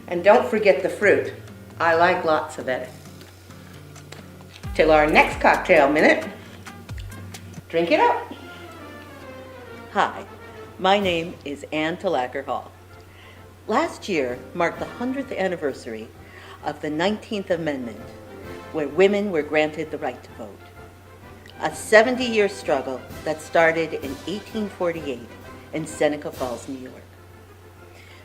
And don't forget the fruit. I like lots of it. Till our next cocktail minute. Drink it up. Hi, my name is Ann Talacker Hall. Last year marked the 100th anniversary of the 19th Amendment, where women were granted the right to vote. A 70-year struggle that started in 1848 in Seneca Falls, New York.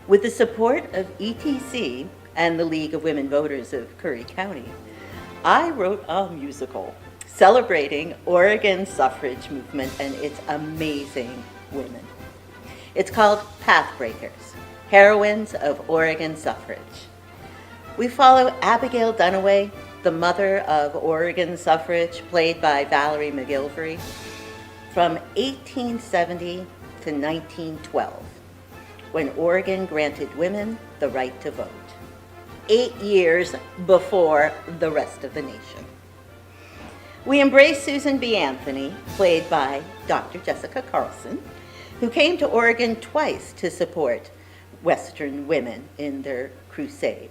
With the support of ETC and the League of Women Voters of Curry County, I wrote a musical celebrating Oregon's suffrage movement and its amazing women. It's called Pathbreakers, Heroines of Oregon Suffrage. We follow Abigail Duniway, the mother of Oregon suffrage, played by Valerie McGilvery, from 1870 to 1912, when Oregon granted women the right to vote, 8 years before the rest of the nation. We embrace Susan B. Anthony, played by Dr. Jessica Carlson, who came to Oregon twice to support Western women in their crusade.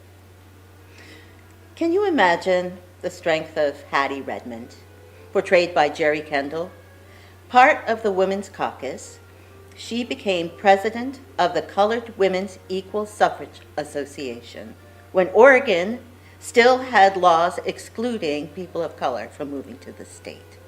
Can you imagine the strength of Hattie Redmond, portrayed by Jerry Kendall? Part of the Women's Caucus, she became president of the Colored Women's Equal Suffrage Association when Oregon still had laws excluding people of color from moving to the state.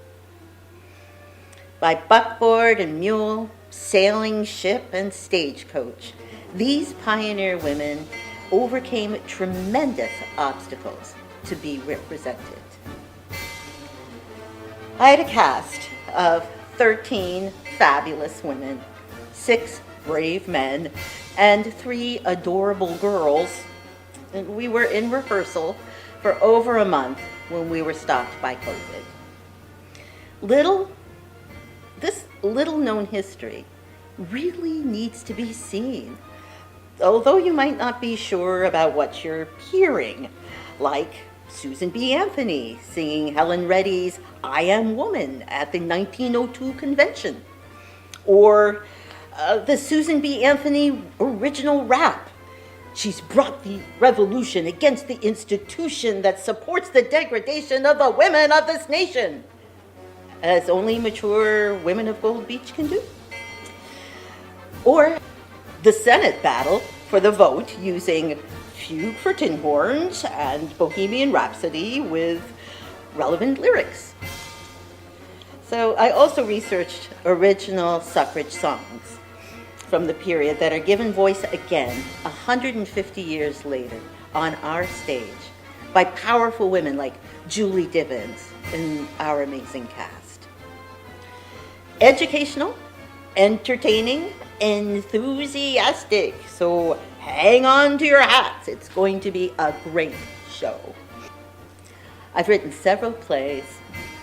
By buckboard and mule, sailing ship and stagecoach, these pioneer women overcame tremendous obstacles to be represented. I had a cast of 13 fabulous women, 6 brave men, and 3 adorable girls. And we were in rehearsal for over a month when we were stopped by COVID. This little known history really needs to be seen. Although you might not be sure about what you're hearing, like Susan B. Anthony singing Helen Reddy's I Am Woman at the 1902 convention, or the Susan B. Anthony original rap. She's brought the revolution against the institution that supports the degradation of the women of this nation, as only mature women of Gold Beach can do. Or the Senate battle for the vote using Fugue for Tin Horns and Bohemian Rhapsody with relevant lyrics. So I also researched original suffrage songs from the period that are given voice again 150 years later on our stage by powerful women like Julie Divins in our amazing cast. educational, entertaining, enthusiastic. So hang on to your hats. It's going to be a great show. I've written several plays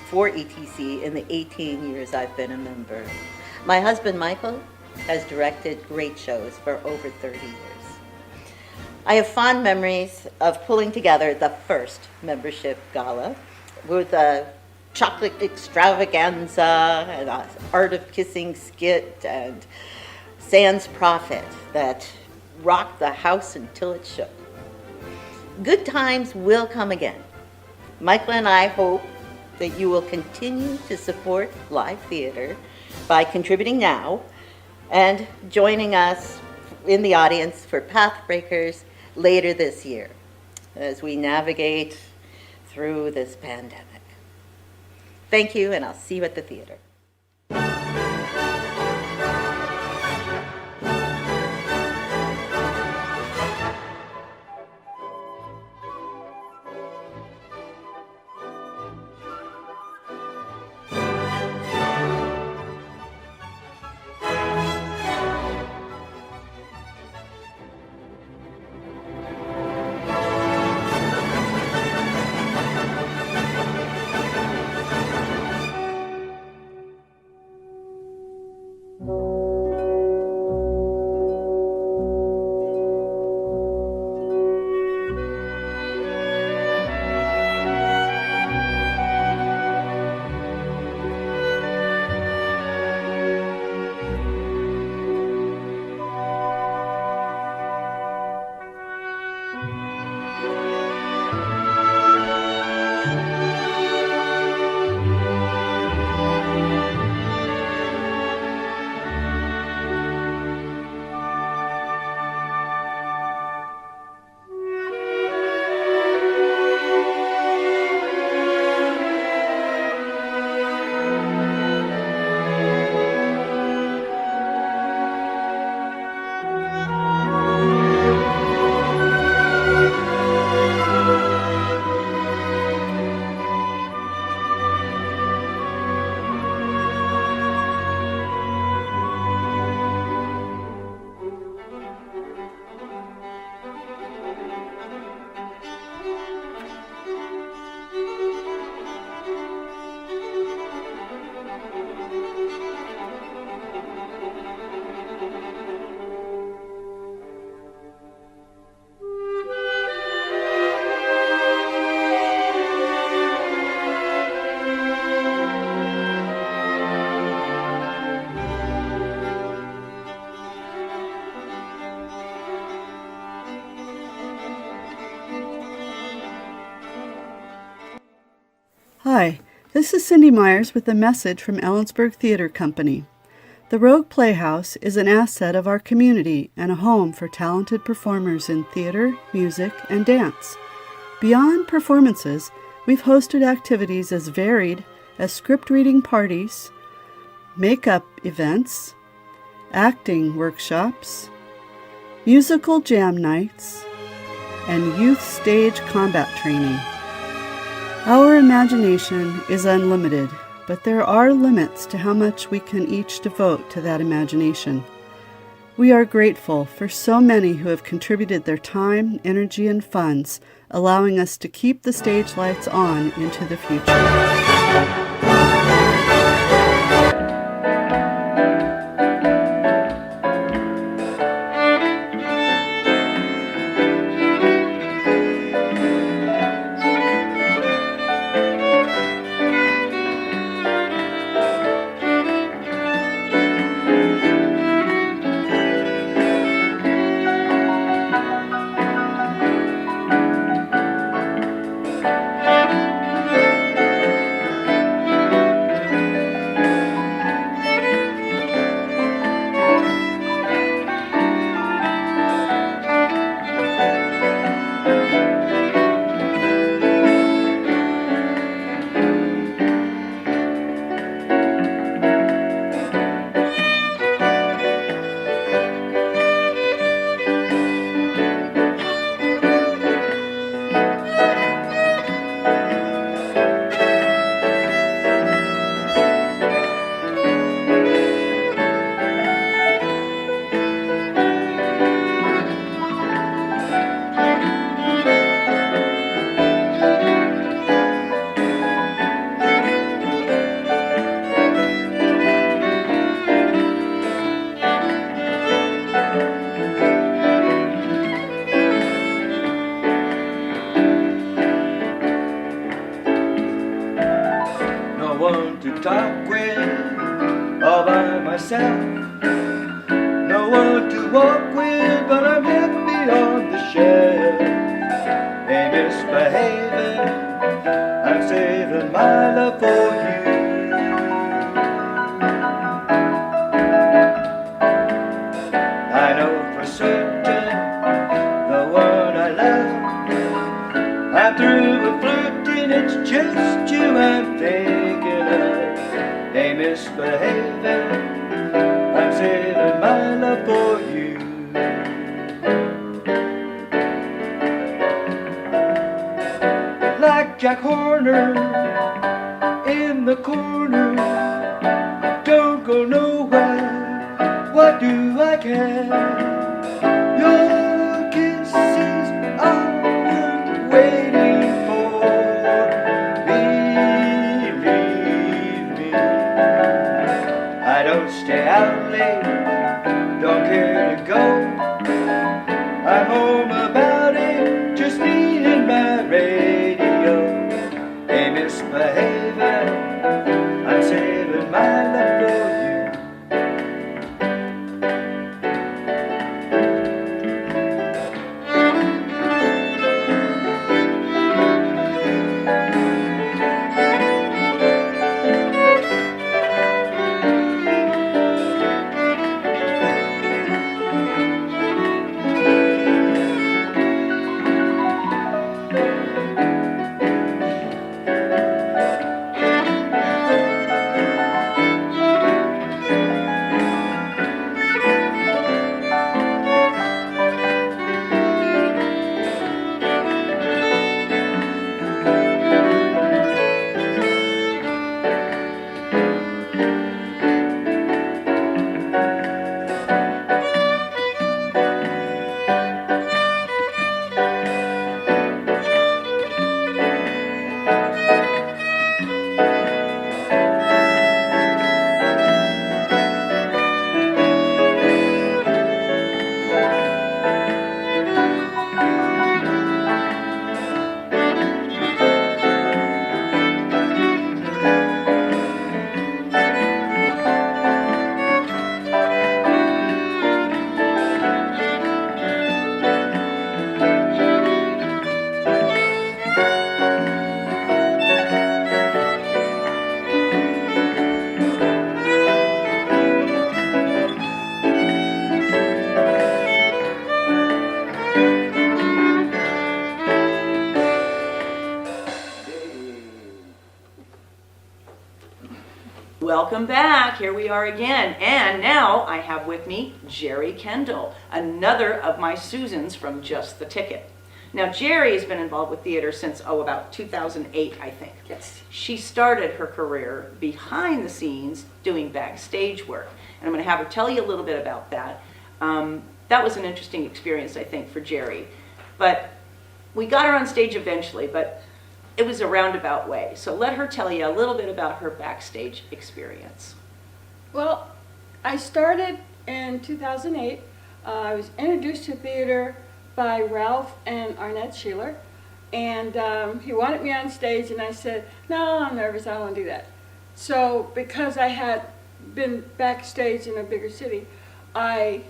for ETC in the 18 years I've been a member. My husband, Michael, has directed great shows for over 30 years. I have fond memories of pulling together the first membership gala with a chocolate extravaganza and an art of kissing skit and Sans Prophet that rocked the house until it shook. Good times will come again. Michael and I hope that you will continue to support live theater by contributing now and joining us in the audience for Pathbreakers later this year as we navigate through this pandemic. Thank you, and I'll see you at the theater. Hi, this is Cindy Myers with a message from Ellensburg Theater Company. The Rogue Playhouse is an asset of our community and a home for talented performers in theater, music, and dance. Beyond performances, we've hosted activities as varied as script reading parties, makeup events, acting workshops, musical jam nights, and youth stage combat training. Our imagination is unlimited, but there are limits to how much we can each devote to that imagination. We are grateful for so many who have contributed their time, energy, and funds, allowing us to keep the stage lights on into the future. myself. No one to walk with, but I'm happy on the shelf. Ain't misbehaving, I'm saving my love for you. I know for certain the one I love. I'm through with flirting, it's just you I'm thinking of. Ain't misbehaving, I'm saving my love for you. Like Jack Horner in the corner, don't go nowhere, what do I care? Your kisses are worth waiting for, believe me. I don't stay out late, don't care to go. I'm home about it, just me and my radio. Ain't misbehaving, I'm saving my love for you. Welcome back. Here we are again. And now I have with me Jerry Kendall, another of my Susans from Just the Ticket. Now, Jerry has been involved with theater since, about 2008, I think. Yes. She started her career behind the scenes doing backstage work. And I'm going to have her tell you a little bit about that. That was an interesting experience, I think, for Jerry. But we got her on stage eventually, but it was a roundabout way. So let her tell you a little bit about her backstage experience. Well, I started in 2008. I was introduced to theater by Ralph and Arnett Sheeler, and he wanted me on stage, and I said, no, I'm nervous, I don't want to do that. So because I had been backstage in a bigger city, I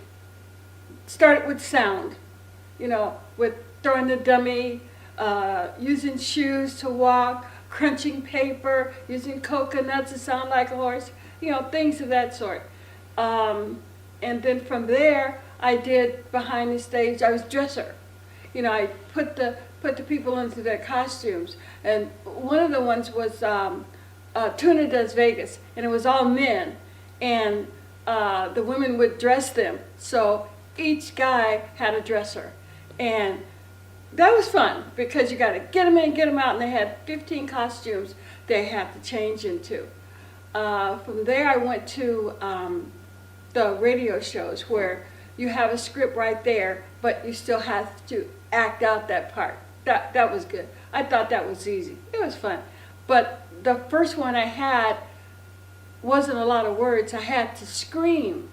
started with sound, with throwing the dummy, using shoes to walk, crunching paper, using coconuts to sound like a horse, things of that sort. And then from there, I did behind the stage, I was dresser. I put the people into their costumes. And one of the ones was Tuna Does Vegas, and it was all men. And the women would dress them. So each guy had a dresser. And that was fun because you got to get them in, get them out, and they had 15 costumes they had to change into. From there, I went to the radio shows where you have a script right there, but you still have to act out that part. That was good. I thought that was easy. It was fun. But the first one I had wasn't a lot of words. I had to scream,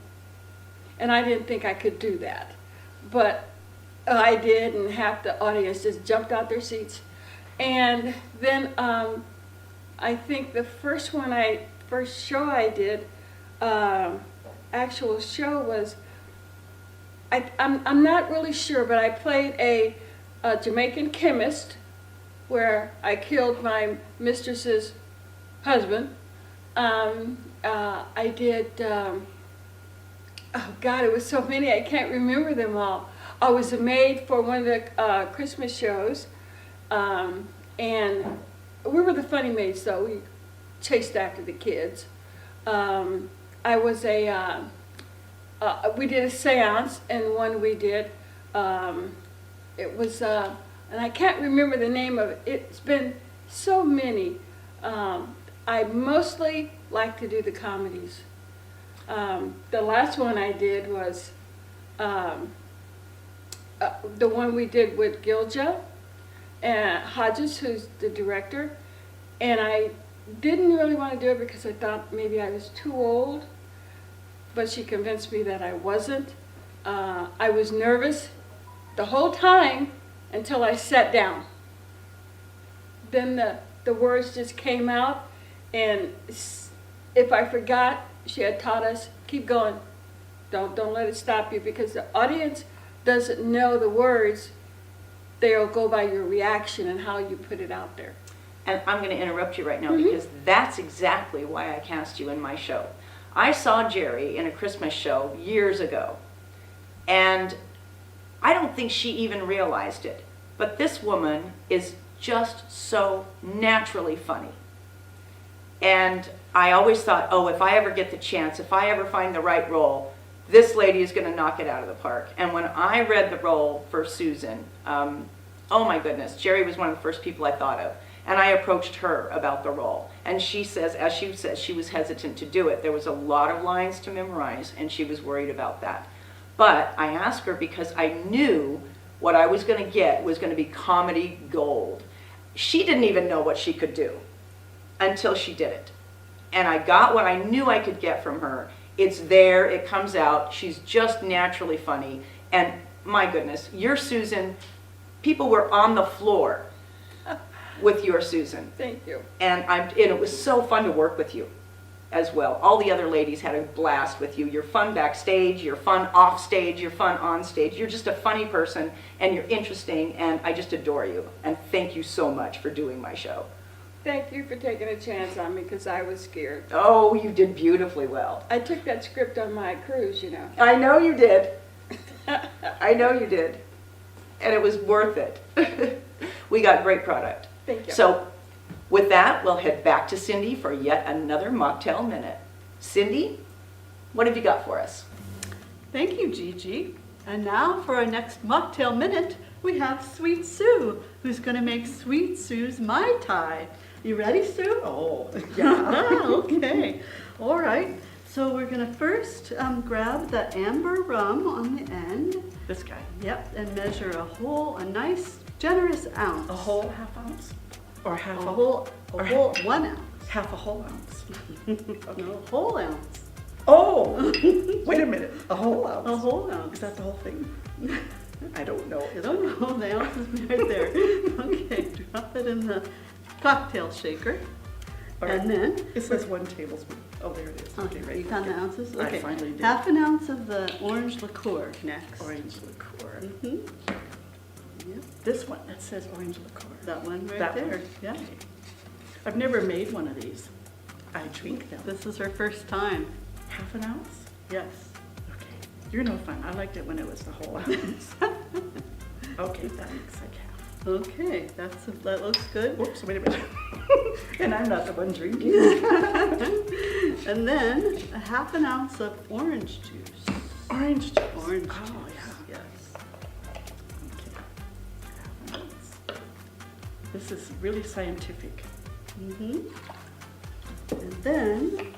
and I didn't think I could do that. But I did, and half the audience just jumped out their seats. And then I think the first show I did, actual show was, I'm not really sure, but I played a Jamaican chemist where I killed my mistress's husband. I did, oh God, it was so many, I can't remember them all. I was a maid for one of the Christmas shows, and we were the funny maids, though. We chased after the kids. I was we did a seance, and one we did, it was, and I can't remember the name of it. It's been so many. I mostly like to do the comedies. The last one I did was the one we did with Gilja and Hodges, who's the director, and I didn't really want to do it because I thought maybe I was too old, but she convinced me that I wasn't. I was nervous the whole time until I sat down. Then the words just came out, and if I forgot, she had taught us, keep going. Don't let it stop you, because the audience doesn't know the words. They'll go by your reaction and how you put it out there. And I'm going to interrupt you right now because that's exactly why I cast you in my show. I saw Jerry in a Christmas show years ago, and I don't think she even realized it. But this woman is just so naturally funny. And I always thought, oh, if I ever get the chance, if I ever find the right role, this lady is going to knock it out of the park. And when I read the role for Susan, oh my goodness, Jerry was one of the first people I thought of. And I approached her about the role. And she says, as she says, she was hesitant to do it. There was a lot of lines to memorize, and she was worried about that. But I asked her because I knew what I was going to get was going to be comedy gold. She didn't even know what she could do until she did it. And I got what I knew I could get from her. It's there, it comes out, she's just naturally funny. And my goodness, your Susan, people were on the floor with your Susan. Thank you. And it was so fun to work with you as well. All the other ladies had a blast with you. You're fun backstage, you're fun off stage, you're fun on stage. You're just a funny person, and you're interesting, and I just adore you. And thank you so much for doing my show. Thank you for taking a chance on me, because I was scared. Oh, you did beautifully well. I took that script on my cruise, you know. I know you did. I know you did. And it was worth it. We got great product. Thank you. So with that, we'll head back to Cindy for yet another Mocktail Minute. Cindy, what have you got for us? Thank you, Gigi. And now for our next Mocktail Minute, we have Sweet Sue, who's going to make Sweet Sue's Mai Tai. You ready, Sue? Oh, yeah. Okay. All right. So we're going to first grab the amber rum on the end. This guy. Yep, and measure a nice, generous ounce. A whole half ounce? Or half A whole 1 ounce. Half a whole ounce. Okay. No, whole ounce. Oh, wait a minute. A whole ounce. A whole ounce. Is that the whole thing? I don't know. You don't know, the ounce is right there. Okay, drop it in the cocktail shaker. All right. And then it says 1 tablespoon. Oh, there it is. Okay, right. you found the ounces? Okay. I finally did. Half an ounce of the orange liqueur next. Orange liqueur. Mm-hmm. Yep. This one, that says orange liqueur. That one right That there. one. Yeah. Okay. I've never made one of these. I drink them. This is her first time. Half an ounce? Yes. Okay. You're no fun. I liked it when it was the whole ounce. Okay, that looks like half. Okay, that looks good. Oops, wait a minute. And I'm not the one drinking. And then a half an ounce of orange juice. Orange juice. Orange Oh, juice. yeah. Yes. Okay. Half an ounce. This is really scientific. Mm-hmm. And then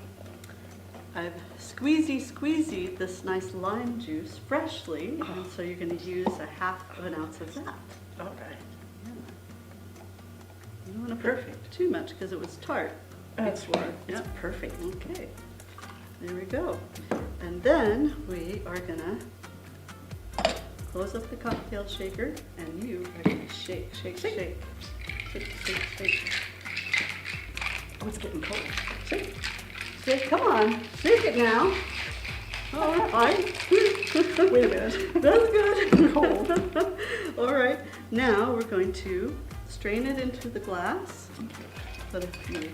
I've squeezied this nice lime juice freshly, and so you're going to use a half of an ounce of that. All right. Yeah. You don't want to put too much because it was tart. That's before. right. It's Yep. perfect. Okay. There we go. And then we are going to close up the cocktail shaker, and you are going to shake, shake, shake. Shake, shake, shake. Oh, it's getting cold. Shake. Shake, come on, shake it now. All right. Wait a minute. That's good. Cold. All right. Now we're going to strain it into the glass. Put a few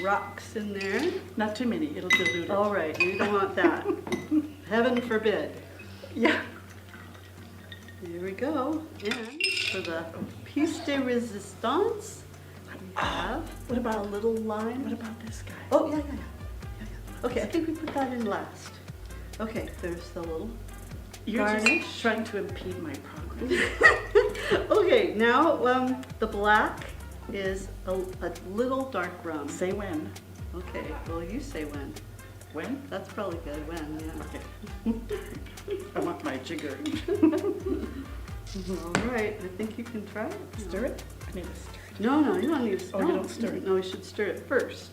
rocks in there. Not too many, it'll dilute it. All right, you don't want that. Heaven forbid. Yeah. Here we go. And for the piece de resistance, we have What about a little lime. What about this guy? Oh, yeah. Okay, I think we put that in last. Okay, there's the little You're garnish. just trying to impede my progress. Okay, now the black is a little dark rum. Say when. Okay, well you say when. When? That's probably good, when, yeah. Okay. I want my jigger. All right, I think you can try it. Stir it? I need to stir it. No, you don't need to Oh, you don't stir it? No, you should stir it first.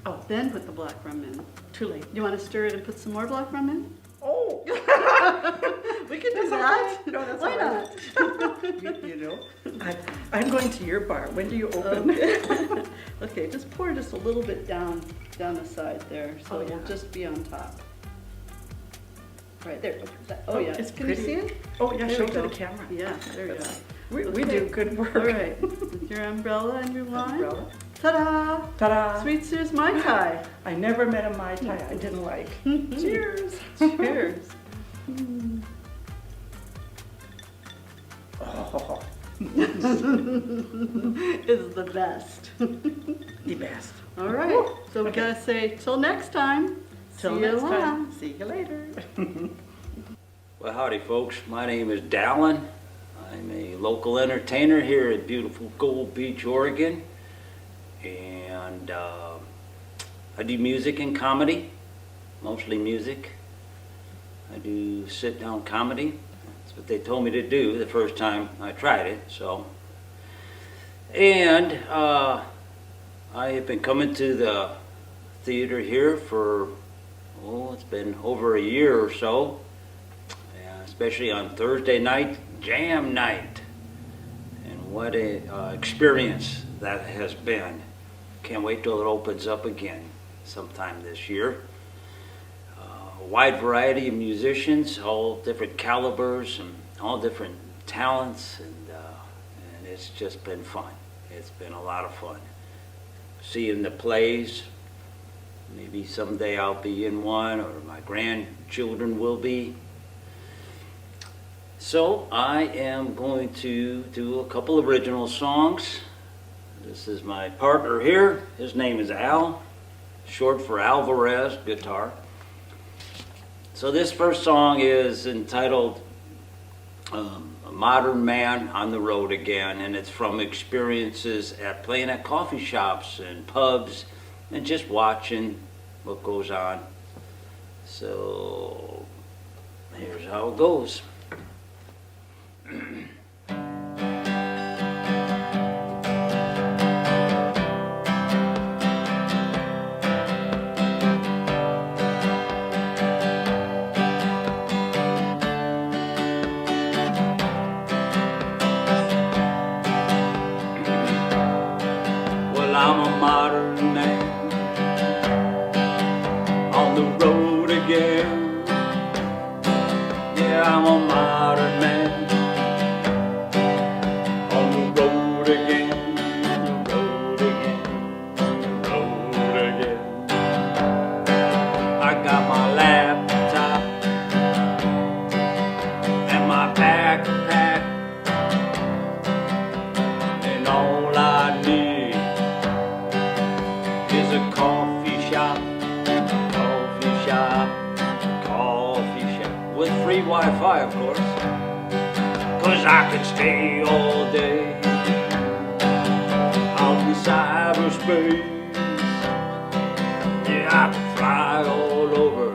Oh. Then put the black rum in. Too late. You want to stir it and put some more black rum in? Oh! We can do that. No, that's Why all right. not? You know, I'm going to your bar. When do you open? Okay. Okay, just pour just a little bit down the side there, so Oh, it'll yeah. just be on top. Right there. Oh, Oh, yeah. it's Can you pretty. see it? Oh, yeah, There show we it to the go. camera. Yeah, there you go. We Okay. do good work. All right, with your umbrella and your wine. Umbrella. Ta-da! Ta-da! Sweet Sue's Mai Tai. I never met a Mai Tai I didn't like. Cheers! Cheers. Oh, Is the best. the best. All right, so we gotta say till next time. Till See you next later. time. See you later. Well, howdy, folks. My name is Dallin. I'm a local entertainer here at beautiful Gold Beach, Oregon. And I do music and comedy, mostly music. I do sit-down comedy. That's what they told me to do the first time I tried it, so. And I have been coming to the theater here for, it's been over a year or so. Especially on Thursday night, jam night. And what a experience that has been. Can't wait till it opens up again sometime this year. A wide variety of musicians, all different calibers and all different talents, and it's just been fun. It's been a lot of fun. Seeing the plays, maybe someday I'll be in one, or my grandchildren will be. So I am going to do a couple original songs. This is my partner here. His name is Al, short for Alvarez guitar. So this first song is entitled A Modern Man on the Road Again, and it's from experiences at playing at coffee shops and pubs and just watching what goes on. So here's how it goes. Well, I'm a modern man on the road again. Yeah, I'm a modern man on the road again, the road again, the road again. I got my laptop and my backpack, and all I need is a coffee shop, with free Wi-Fi, of course. 'Cause I could stay all day out in cyberspace. Yeah, I could fly all over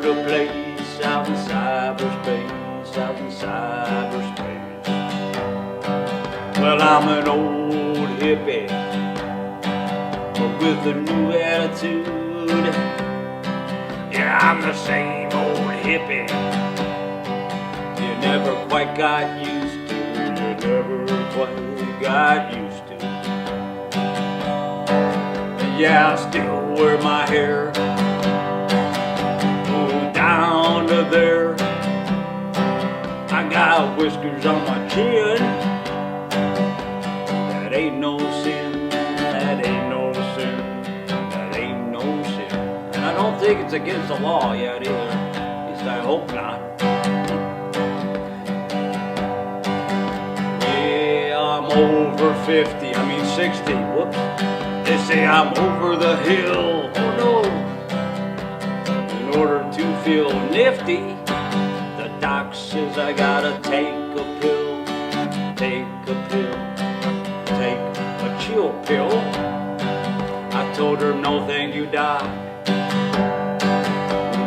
the place, out in cyberspace, out in cyberspace. Well, I'm an old hippie, but with a new attitude. Yeah, I'm the same old hippie you never quite got used to, you never quite got used to. yeah, I still wear my hair down to there. I got whiskers on my chin. That ain't no sin. That ain't no sin. That ain't no sin. And I don't think it's against the law yet either. At least I hope not. Yeah, I'm over 50. I mean 60. Whoops. They say I'm over the hill. Oh no. In order to feel nifty, the doc says I gotta take a pill, take a pill, take a chill pill. I told her no thank you, doc.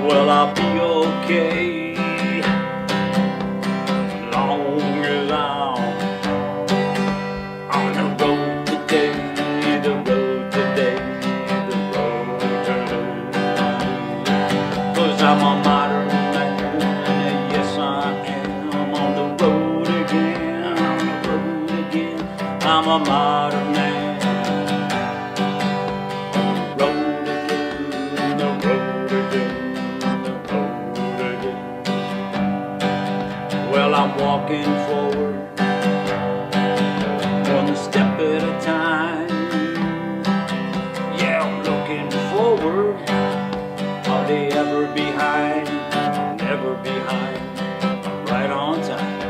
Well, I'll be okay as long as I'm on the road today, the road today, the road today. 'Cause I'm a modern man, yes I am, on the road again, on the road again. I'm a modern man. Well, I'm walking forward, one step at a time. Yeah, I'm looking forward, hardly ever behind, never behind. I'm right on time,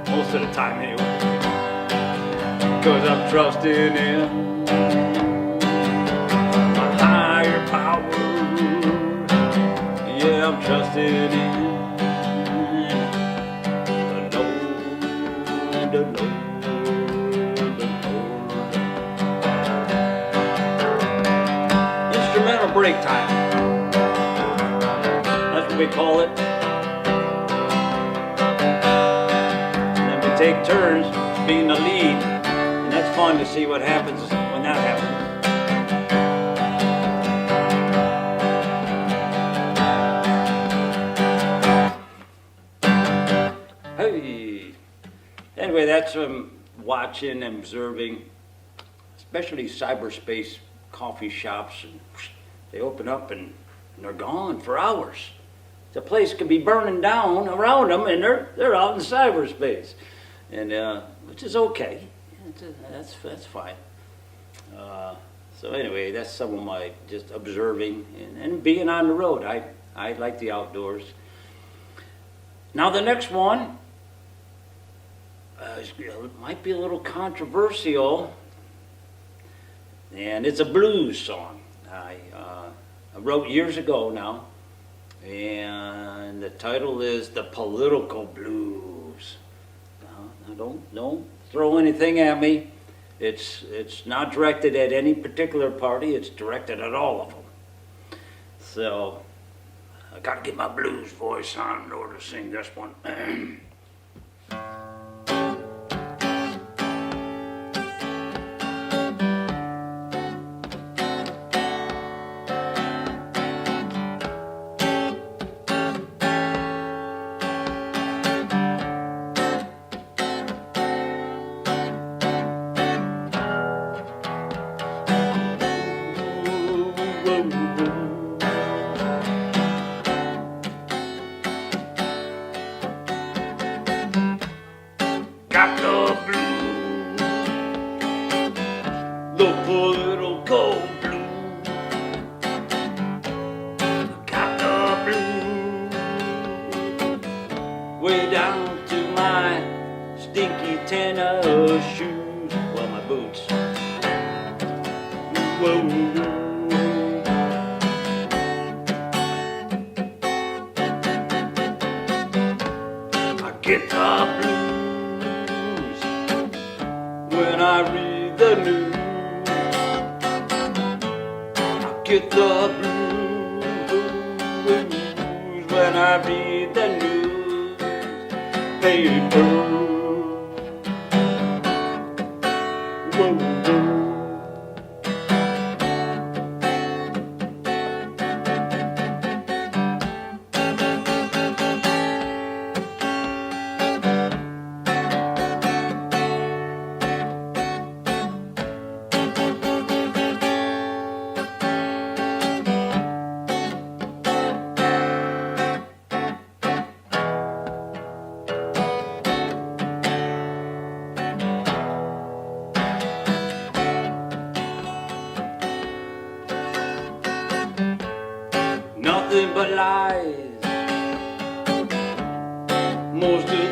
most of the time anyway, 'cause I'm trusting in my higher power. Yeah, I'm trusting in the Lord. Instrumental break time. That's what we call it. And then we take turns being the lead. And that's fun to see what happens when that happens. Hey. Anyway, that's watching and observing, especially cyberspace coffee shops. And they open up and they're gone for hours. The place could be burning down around them, and they're out in cyberspace, and which is okay. That's fine. So anyway, that's some of my just observing and being on the road. I like the outdoors. Now the next one. It might be a little controversial, and it's a blues song I wrote years ago now, and the title is The Political Blues. Now don't throw anything at me. It's not directed at any particular party. It's directed at all of them. So I got to get my blues voice on in order to sing this one. Got the blues, the political blues. Got the blues, way down to my stinky tennis shoes. Well, my boots. Whoa. Get the blues when I read the news. I get the blues when I read the newspaper. Whoa.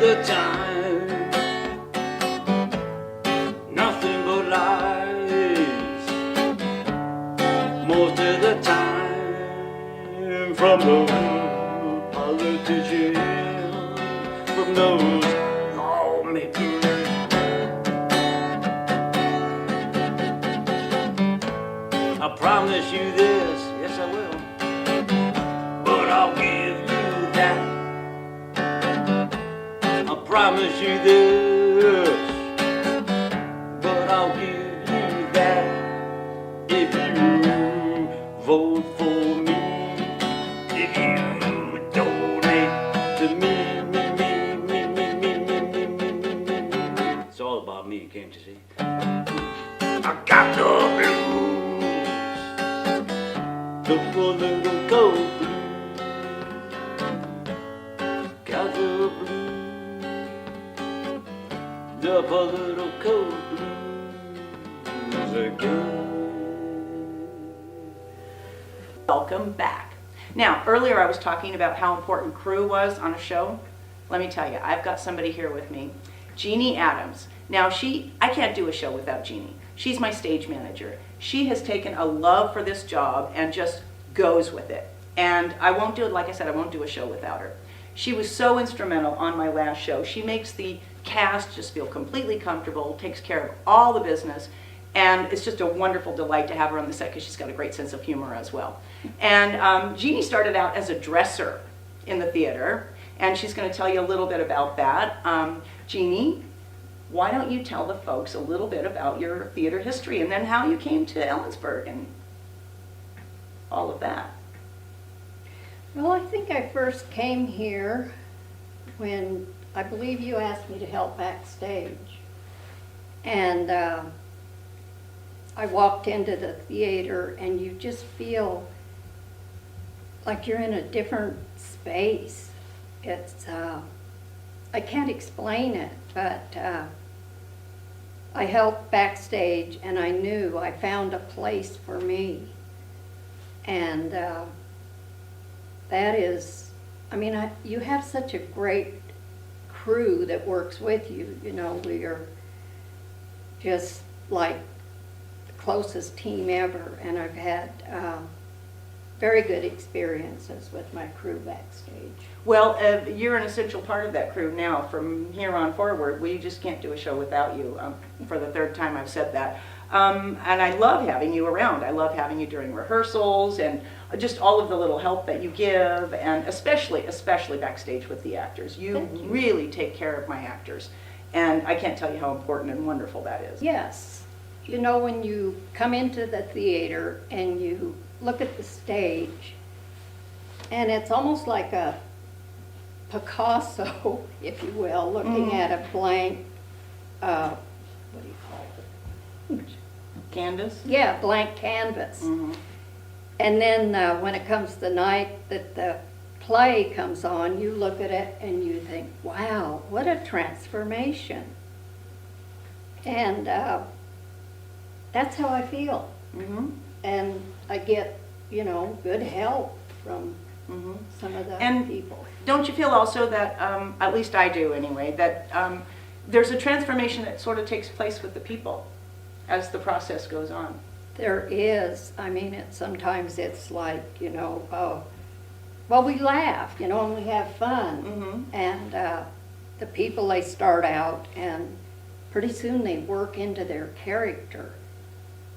the time, nothing but lies. Most of the time, from the politicians, from those lawmakers. I promise you this, yes I will, but I'll give you that. I promise you this, but I'll give you that. If you vote for me, if you donate to me, me. It's all about me, can't you see? I got the blues, the political blues. Got the blues, the political blues again. Welcome back. Now, earlier I was talking about how important crew was on a show. Let me tell you, I've got somebody here with me, Jeannie Adams. Now, I can't do a show without Jeannie. She's my stage manager. She has taken a love for this job and just goes with it. And I won't do it, like I said, I won't do a show without her. She was so instrumental on my last show. She makes the cast just feel completely comfortable, takes care of all the business, and it's just a wonderful delight to have her on the set because she's got a great sense of humor as well. And Jeannie started out as a dresser in the theater, and she's going to tell you a little bit about that. Jeannie, why don't you tell the folks a little bit about your theater history and then how you came to Ellensburg and all of that? Well, I think I first came here when I believe you asked me to help backstage. And I walked into the theater and you just feel like you're in a different space. It's, I can't explain it, but I helped backstage and I knew I found a place for me. And that is, I mean, you have such a great crew that works with you. You know, we are just like the closest team ever, and I've had very good experiences with my crew backstage. Well, you're an essential part of that crew now. From here on forward, we just can't do a show without you. For the third time I've said that. And I love having you around. I love having you during rehearsals and just all of the little help that you give, and especially backstage with the actors. You really take care of my actors. And I can't tell you how important and wonderful that is. Yes. You know, when you come into the theater and you look at the stage, and it's almost like a Picasso, if you will, looking at a blank, what do you call it? Canvas? Yeah, blank canvas. And then when it comes the night that the play comes on, you look at it and you think, wow, what a transformation. And that's how I feel. And I get, you know, good help from some of the people. Don't you feel also that, at least I do anyway, that there's a transformation that sort of takes place with the people as the process goes on? There is. I mean, sometimes it's like, you know, oh, well, we laugh, you know, and we have fun. And the people, they start out, and pretty soon they work into their character.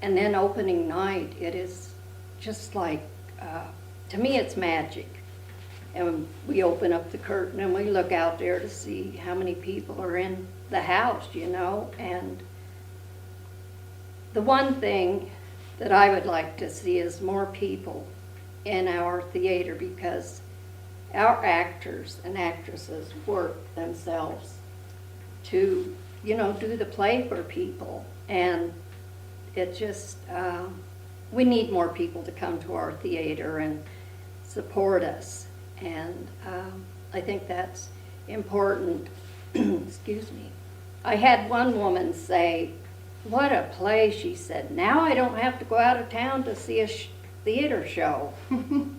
And then opening night, it is just like, to me, it's magic. And we open up the curtain and we look out there to see how many people are in the house, you know. And the one thing that I would like to see is more people in our theater, because our actors and actresses work themselves to, you know, do the play for people. And it just, we need more people to come to our theater and support us. And I think that's important. Excuse me. I had one woman say, what a play, she said. Now I don't have to go out of town to see theater show.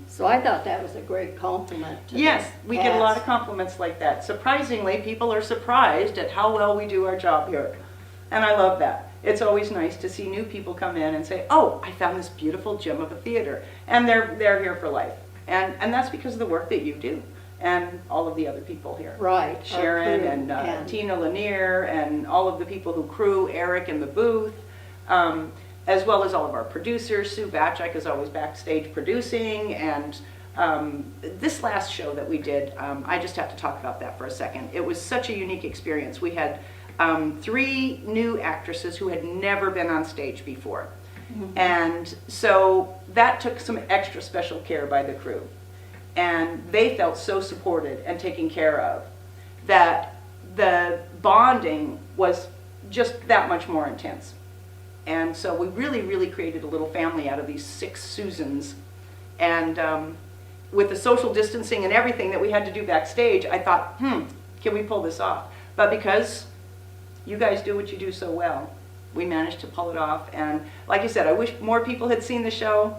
So I thought that was a great compliment to Yes, the we get a lot of cast. compliments like that. Surprisingly, people are surprised at how well we do our job here. And I love that. It's always nice to see new people come in and say, oh, I found this beautiful gem of a theater. And they're here for life. And that's because of the work that you do and all of the other people here. Right. our Sharon crew and Tina Lanier and all of the people who crew, Eric in the booth, as well as all of our producers. Sue Batchik is always backstage producing. And this last show that we did, I just have to talk about that for a second. It was such a unique experience. We had 3 new actresses who had never been on stage before. And so that took some extra special care by the crew. And they felt so supported and taken care of that the bonding was just that much more intense. And so we really, really created a little family out of these 6 Susans. And with the social distancing and everything that we had to do backstage, I thought, can we pull this off? But because you guys do what you do so well, we managed to pull it off. And like I said, I wish more people had seen the show,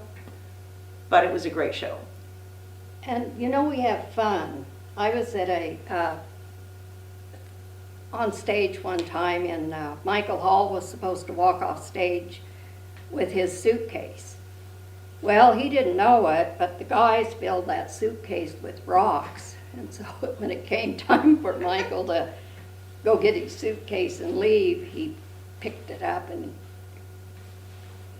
but it was a great show. And you know, we have fun. I was at on stage one time, and Michael Hall was supposed to walk off stage with his suitcase. Well, he didn't know it, but the guys filled that suitcase with rocks. And so when it came time for Michael to go get his suitcase and leave, he picked it up and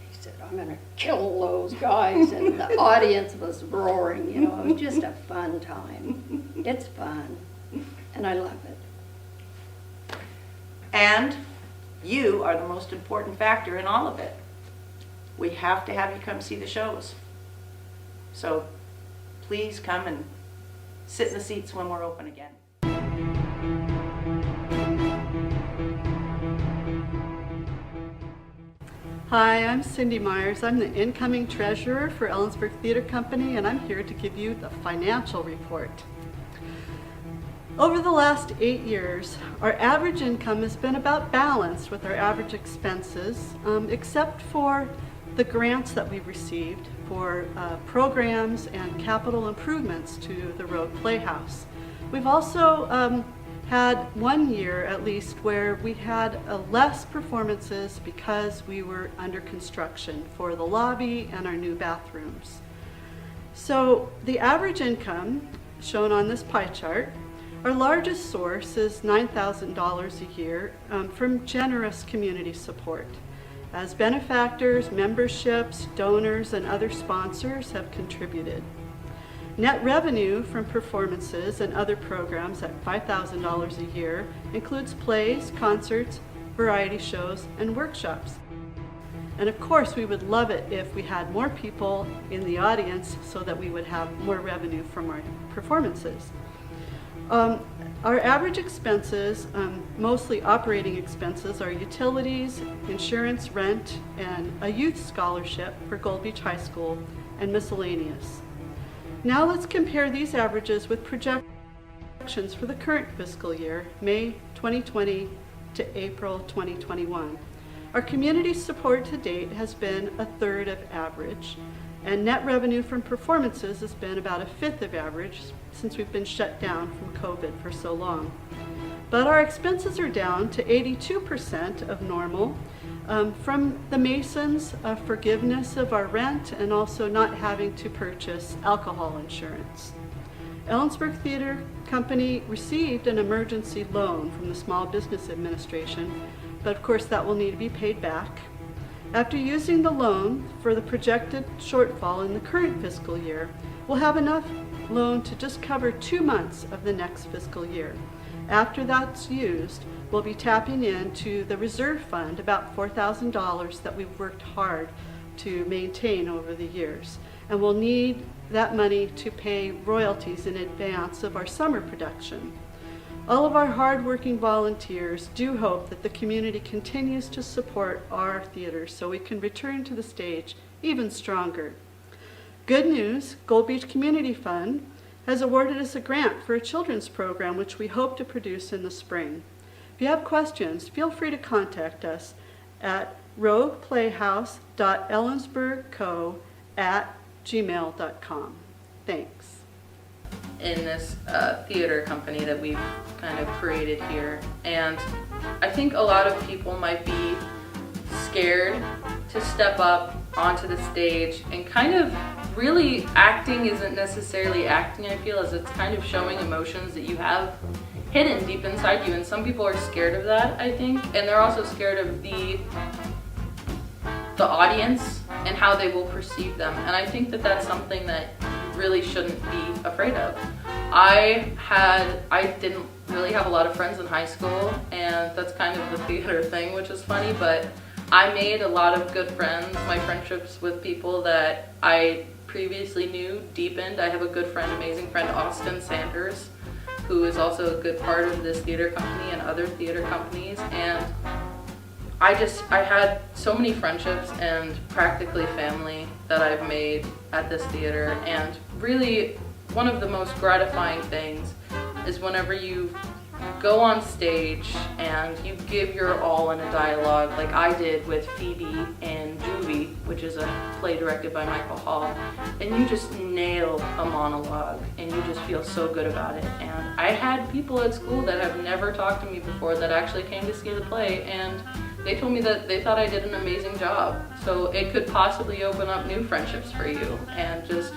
he said, I'm going to kill those guys. And the audience was roaring, you know. It was just a fun time. It's fun, and I love it. And you are the most important factor in all of it. We have to have you come see the shows. So please come and sit in the seats when we're open again. Hi, I'm Cindy Myers. I'm the incoming treasurer for Ellensburg Theater Company, and I'm here to give you the financial report. Over the last 8 years, our average income has been about balanced with our average expenses, except for the grants that we've received for programs and capital improvements to the Road Playhouse. We've also had 1 year at least where we had less performances because we were under construction for the lobby and our new bathrooms. So the average income shown on this pie chart, our largest source is $9,000 a year from generous community support, as benefactors, memberships, donors, and other sponsors have contributed. Net revenue from performances and other programs at $5,000 a year includes plays, concerts, variety shows, and workshops. And of course, we would love it if we had more people in the audience so that we would have more revenue from our performances. Our average expenses, mostly operating expenses, are utilities, insurance, rent, and a youth scholarship for Gold Beach High School, and miscellaneous. Now let's compare these averages with projections for the current fiscal year, May 2020 to April 2021. Our community support to date has been 1/3 of average, and net revenue from performances has been about 1/5 of average since we've been shut down from COVID for so long. But our expenses are down to 82% of normal from the Masons' forgiveness of our rent and also not having to purchase alcohol insurance. Ellensburg Theater Company received an emergency loan from the Small Business Administration, but of course that will need to be paid back. After using the loan for the projected shortfall in the current fiscal year, we'll have enough loan to just cover 2 months of the next fiscal year. After that's used, we'll be tapping into the reserve fund, about $4,000 that we've worked hard to maintain over the years. And we'll need that money to pay royalties in advance of our summer production. All of our hard-working volunteers do hope that the community continues to support our theater so we can return to the stage even stronger. Good news, Gold Beach Community Fund has awarded us a grant for a children's program which we hope to produce in the spring. If you have questions, feel free to contact us at rogueplayhouse.ellensburgco allenspurt@gmail.com. Thanks. In this theater company that we've kind of created here. And I think a lot of people might be scared to step up onto the stage, and kind of really acting isn't necessarily acting, I feel, as it's kind of showing emotions that you have hidden deep inside you. And some people are scared of that, I think, and they're also scared of the audience and how they will perceive them. And I think that that's something that you really shouldn't be afraid of. I didn't really have a lot of friends in high school, and that's kind of the theater thing, which is funny, but I made a lot of good friends. My friendships with people that I previously knew deepened. I have a good friend, amazing friend, Austin Sanders, who is also a good part of this theater company and other theater companies. And I had so many friendships and practically family that I've made at this theater. And really, one of the most gratifying things is whenever you go on stage and you give your all in a dialogue, like I did with Phoebe in Juvie, which is a play directed by Michael Hall, and you just nail a monologue and you just feel so good about it. And I had people at school that have never talked to me before that actually came to see the play, and they told me that they thought I did an amazing job. So it could possibly open up new friendships for you and just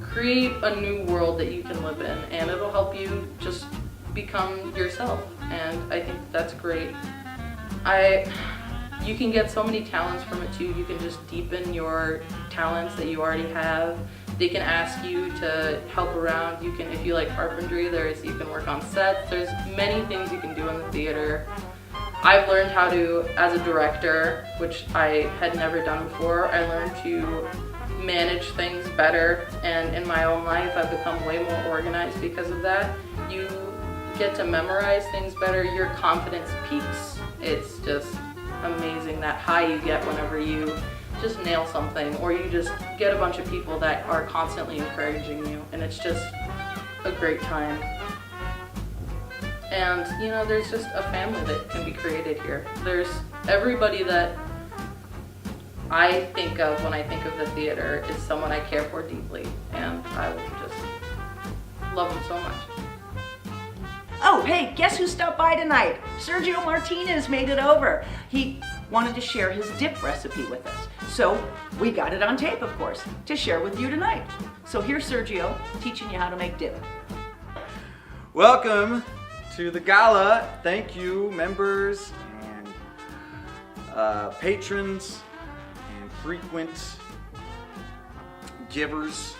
create a new world that you can live in, and it'll help you just become yourself. And I think that's great. You can get so many talents from it too. You can just deepen your talents that you already have. They can ask you to help around. You can, if you like carpentry, you can work on sets. There's many things you can do in the theater. I've learned how to, as a director, which I had never done before, I learned to manage things better, and in my own life I've become way more organized because of that. You get to memorize things better, your confidence peaks. It's just amazing that high you get whenever you just nail something, or you just get a bunch of people that are constantly encouraging you, and it's just a great time. And you know, there's just a family that can be created here. There's everybody that I think of when I think of the theater is someone I care for deeply, and I just love them so much. Oh, hey, guess who stopped by tonight? Sergio Martinez made it over. He wanted to share his dip recipe with us. So we got it on tape, of course, to share with you tonight. So here's Sergio teaching you how to make dip. Welcome to the Gala. Thank you, members and patrons and frequent givers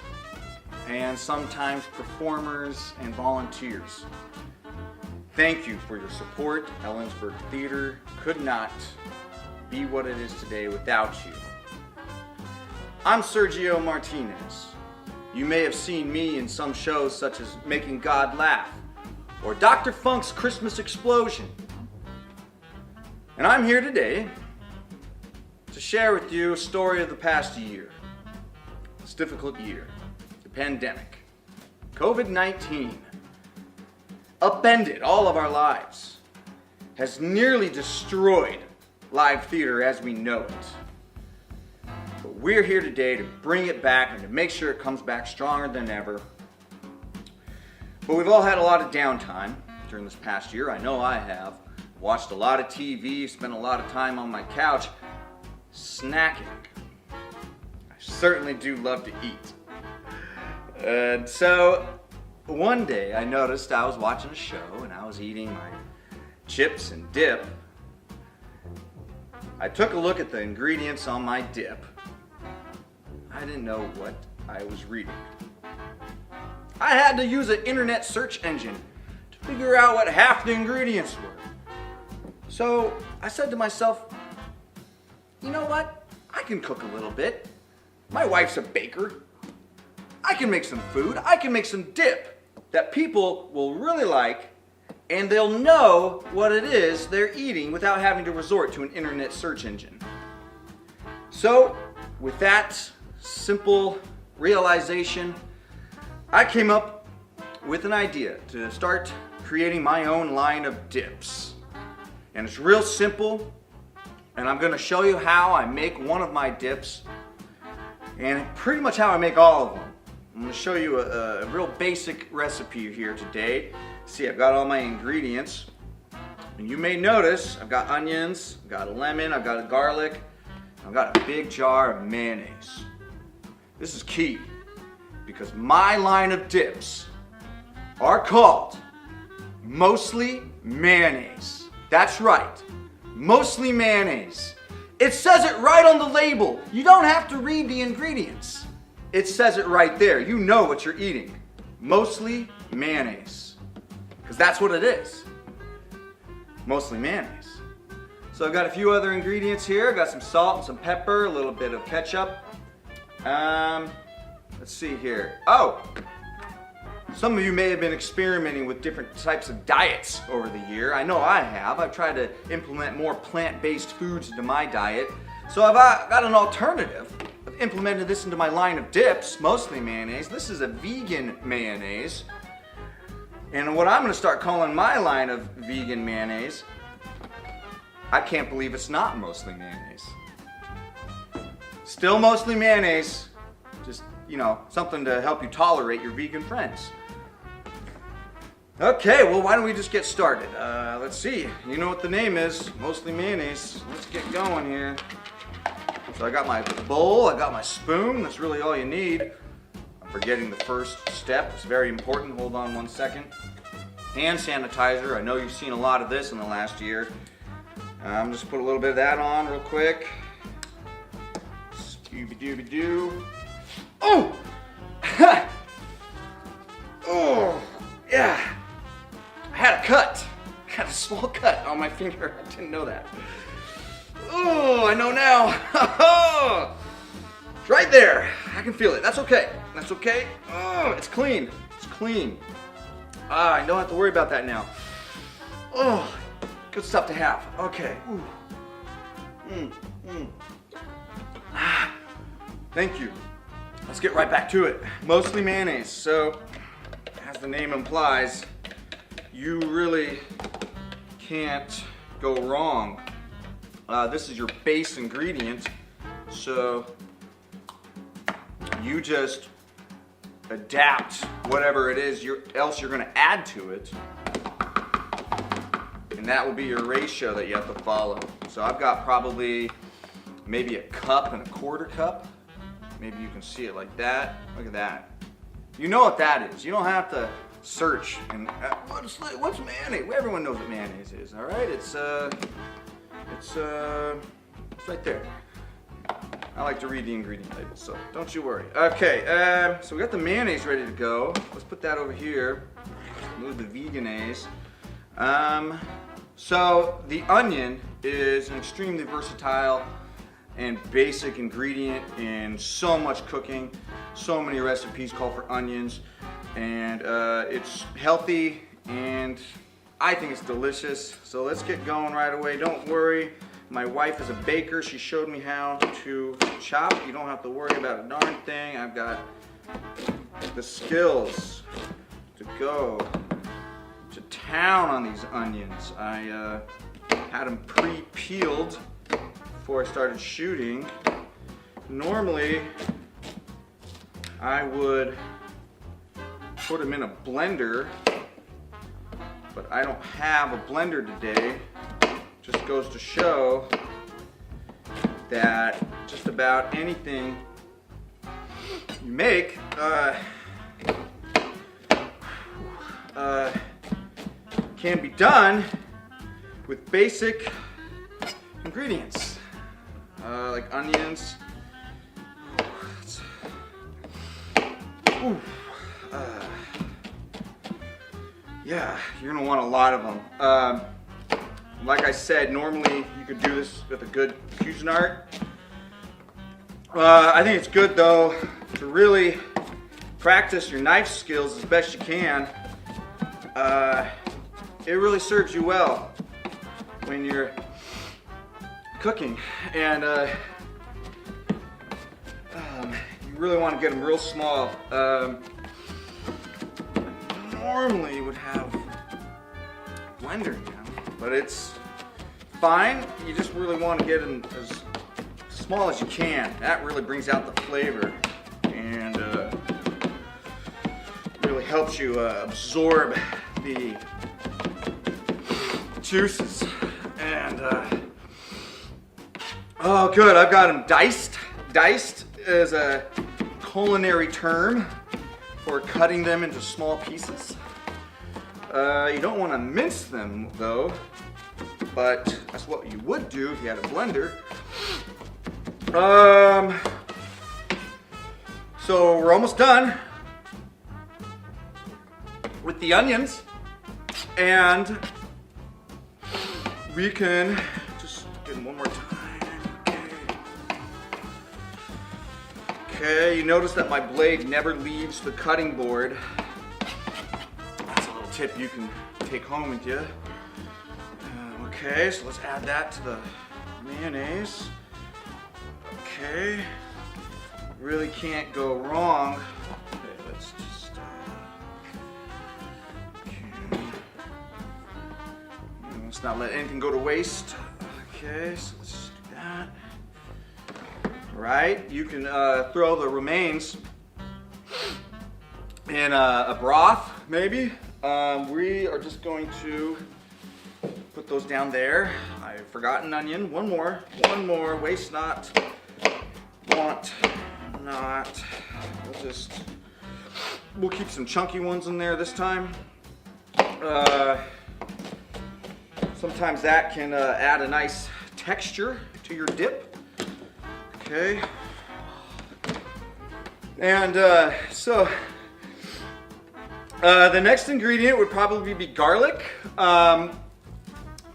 and sometimes performers and volunteers. Thank you for your support. Ellensburg Theater could not be what it is today without you. I'm Sergio Martinez. You may have seen me in some shows such as Making God Laugh or Dr. Funk's Christmas Explosion. And I'm here today to share with you a story of the past year. This difficult year, the pandemic, COVID-19, upended all of our lives, has nearly destroyed live theater as we know it. But we're here today to bring it back and to make sure it comes back stronger than ever. But we've all had a lot of downtime during this past year. I know I have. Watched a lot of TV, spent a lot of time on my couch, snacking. I certainly do love to eat. And so one day I noticed I was watching a show and I was eating my chips and dip. I took a look at the ingredients on my dip. I didn't know what I was reading. I had to use an internet search engine to figure out what half the ingredients were. So I said to myself, you know what? I can cook a little bit. My wife's a baker. I can make some food. I can make some dip that people will really like, and they'll know what it is they're eating without having to resort to an internet search engine. So with that simple realization, I came up with an idea to start creating my own line of dips. And it's real simple, and I'm going to show you how I make one of my dips. and pretty much how I make all of them. I'm going to show you a real basic recipe here today. See, I've got all my ingredients. And you may notice I've got onions, I've got a lemon, I've got a garlic, I've got a big jar of mayonnaise. This is key because my line of dips are called mostly mayonnaise. That's right, mostly mayonnaise. It says it right on the label. You don't have to read the ingredients. It says it right there. You know what you're eating. Mostly mayonnaise. Because that's what it is. Mostly mayonnaise. So I've got a few other ingredients here. I've got some salt and some pepper, a little bit of ketchup. Let's see here. Oh! Some of you may have been experimenting with different types of diets over the year. I know I have. I've tried to implement more plant-based foods into my diet. So I've got an alternative. I've implemented this into my line of dips, mostly mayonnaise. This is a vegan mayonnaise. And what I'm going to start calling my line of vegan mayonnaise, I can't believe it's not mostly mayonnaise. Still mostly mayonnaise, just, you know, something to help you tolerate your vegan friends. Okay, well, why don't we just get started? Let's see, you know what the name is, mostly mayonnaise. Let's get going here. So I got my bowl, I got my spoon, that's really all you need. I'm forgetting the first step, it's very important, hold on one second. Hand sanitizer, I know you've seen a lot of this in the last year. I'm just put a little bit of that on real quick. Scooby-Dooby-Doo. Oh! Oh, yeah. I had a cut. I had a small cut on my finger. I didn't know that. Oh, I know now. It's right there. I can feel it. That's okay. That's okay. Oh, it's clean. It's clean. I don't have to worry about that now. Oh, good stuff to have. Okay. Thank you. Let's get right back to it. Mostly mayonnaise. So, as the name implies, you really can't go wrong. This is your base ingredient. So, you just adapt whatever it is else you're going to add to it. And that will be your ratio that you have to follow. So I've got probably maybe a cup and a quarter cup. Maybe you can see it like that. Look at that. You know what that is. You don't have to search and what's mayonnaise? Everyone knows what mayonnaise is. All right, it's right there. I like to read the ingredient label, so don't you worry. Okay, so we got the mayonnaise ready to go. Let's put that over here. Move the veganase. So the onion is an extremely versatile and basic ingredient in so much cooking. So many recipes call for onions, and it's healthy, and I think it's delicious. So let's get going right away. Don't worry. My wife is a baker. She showed me how to chop. You don't have to worry about a darn thing. I've got the skills to go to town on these onions. I had them pre-peeled before I started shooting. Normally, I would put them in a blender, but I don't have a blender today. Just goes to show that just about anything you make can be done with basic ingredients like onions. Yeah, you're gonna want a lot of them. Like I said, normally you could do this with a good Cuisinart. I think it's good though to really practice your knife skills as best you can. It really serves you well when you're cooking, and you really want to get them real small. Normally you would have a blender, you know, but it's fine. You just really want to get them as small as you can. That really brings out the flavor and really helps you absorb the juices. And oh, good, I've got them diced. Diced is a culinary term for cutting them into small pieces. You don't want to mince them though, but that's what you would do if you had a blender. So we're almost done with the onions, and we can just get them one more time. Okay, you notice that my blade never leaves the cutting board. That's a little tip you can take home with you. Okay, so let's add that to the mayonnaise. Okay, really can't go wrong. Okay, let's just, okay. Let's not let anything go to waste. Okay, so let's just do that. All right, you can throw the remains in a broth, maybe. We are just going to put those down there. I've forgotten onion. One more, waste not, want not. We'll keep some chunky ones in there this time. Sometimes that can add a nice texture to your dip. Okay. And so the next ingredient would probably be garlic.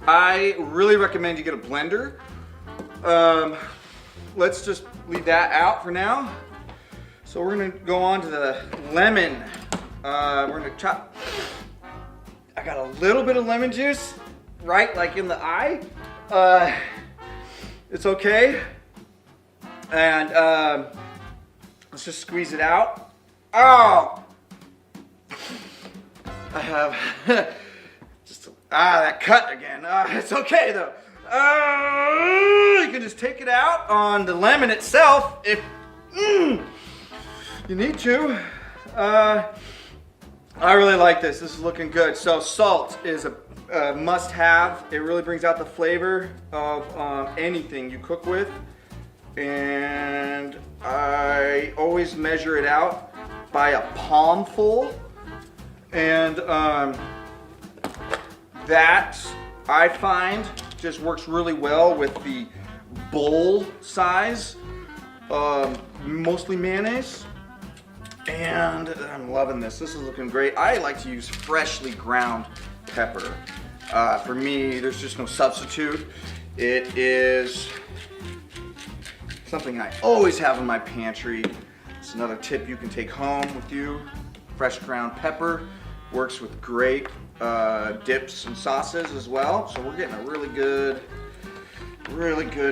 I really recommend you get a blender. Let's just leave that out for now. So we're gonna go on to the lemon. We're gonna chop. I got a little bit of lemon juice, right, like in the eye. It's okay. And let's just squeeze it out. Oh! I have that cut again. It's okay though. You can just take it out on the lemon itself if you need to. I really like this. This is looking good. So salt is a must-have. It really brings out the flavor of anything you cook with. And I always measure it out by a palmful. And that I find just works really well with the bowl size, mostly mayonnaise. And I'm loving this. This is looking great. I like to use freshly ground pepper. For me, there's just no substitute. It is something I always have in my pantry. It's another tip you can take home with you. Fresh ground pepper works with great dips and sauces as well. So we're getting a really good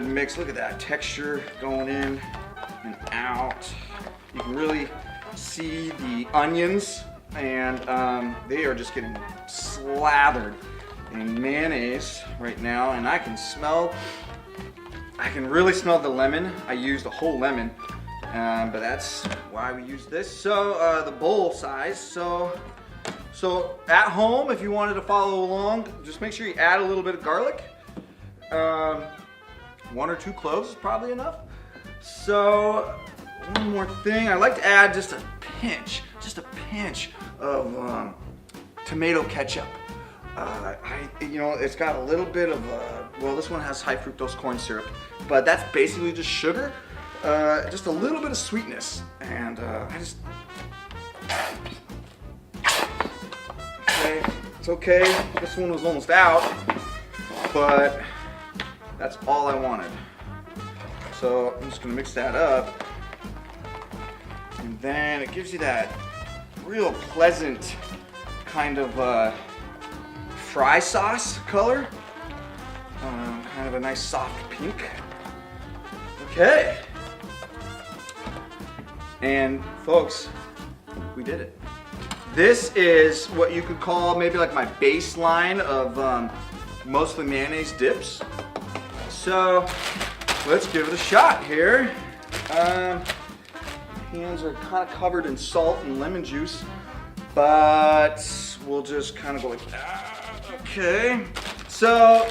mix. Look at that texture going in and out. You can really see the onions, and they are just getting slathered in mayonnaise right now, and I can really smell the lemon. I used a whole lemon, but that's why we use this. So the bowl size. So at home, if you wanted to follow along, just make sure you add a little bit of garlic. 1 or 2 cloves is probably enough. So one more thing, I like to add just a pinch of tomato ketchup. It's got a little bit of, well, this one has high fructose corn syrup, but that's basically just sugar, just a little bit of sweetness, and okay, it's okay. This one was almost out, but that's all I wanted. So I'm just gonna mix that up, and then it gives you that real pleasant kind of fry sauce color, kind of a nice soft pink. Okay, and folks, we did it. This is what you could call maybe like my baseline of mostly mayonnaise dips. So let's give it a shot here. Hands are kind of covered in salt and lemon juice, but we'll just kind of go like that. Okay. So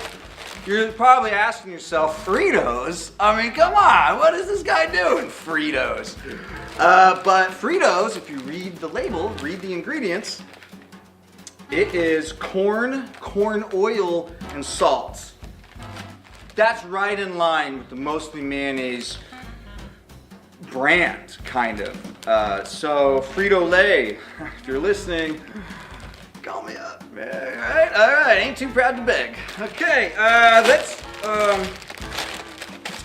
you're probably asking yourself, Fritos? I mean, come on, what is this guy doing? Fritos. But Fritos, if you read the label, read the ingredients, it is corn oil, and salt. That's right in line with the Mostly Mayonnaise brand, kind of. So Frito-Lay, if you're listening, call me up. All right, ain't too proud to beg. Okay, let's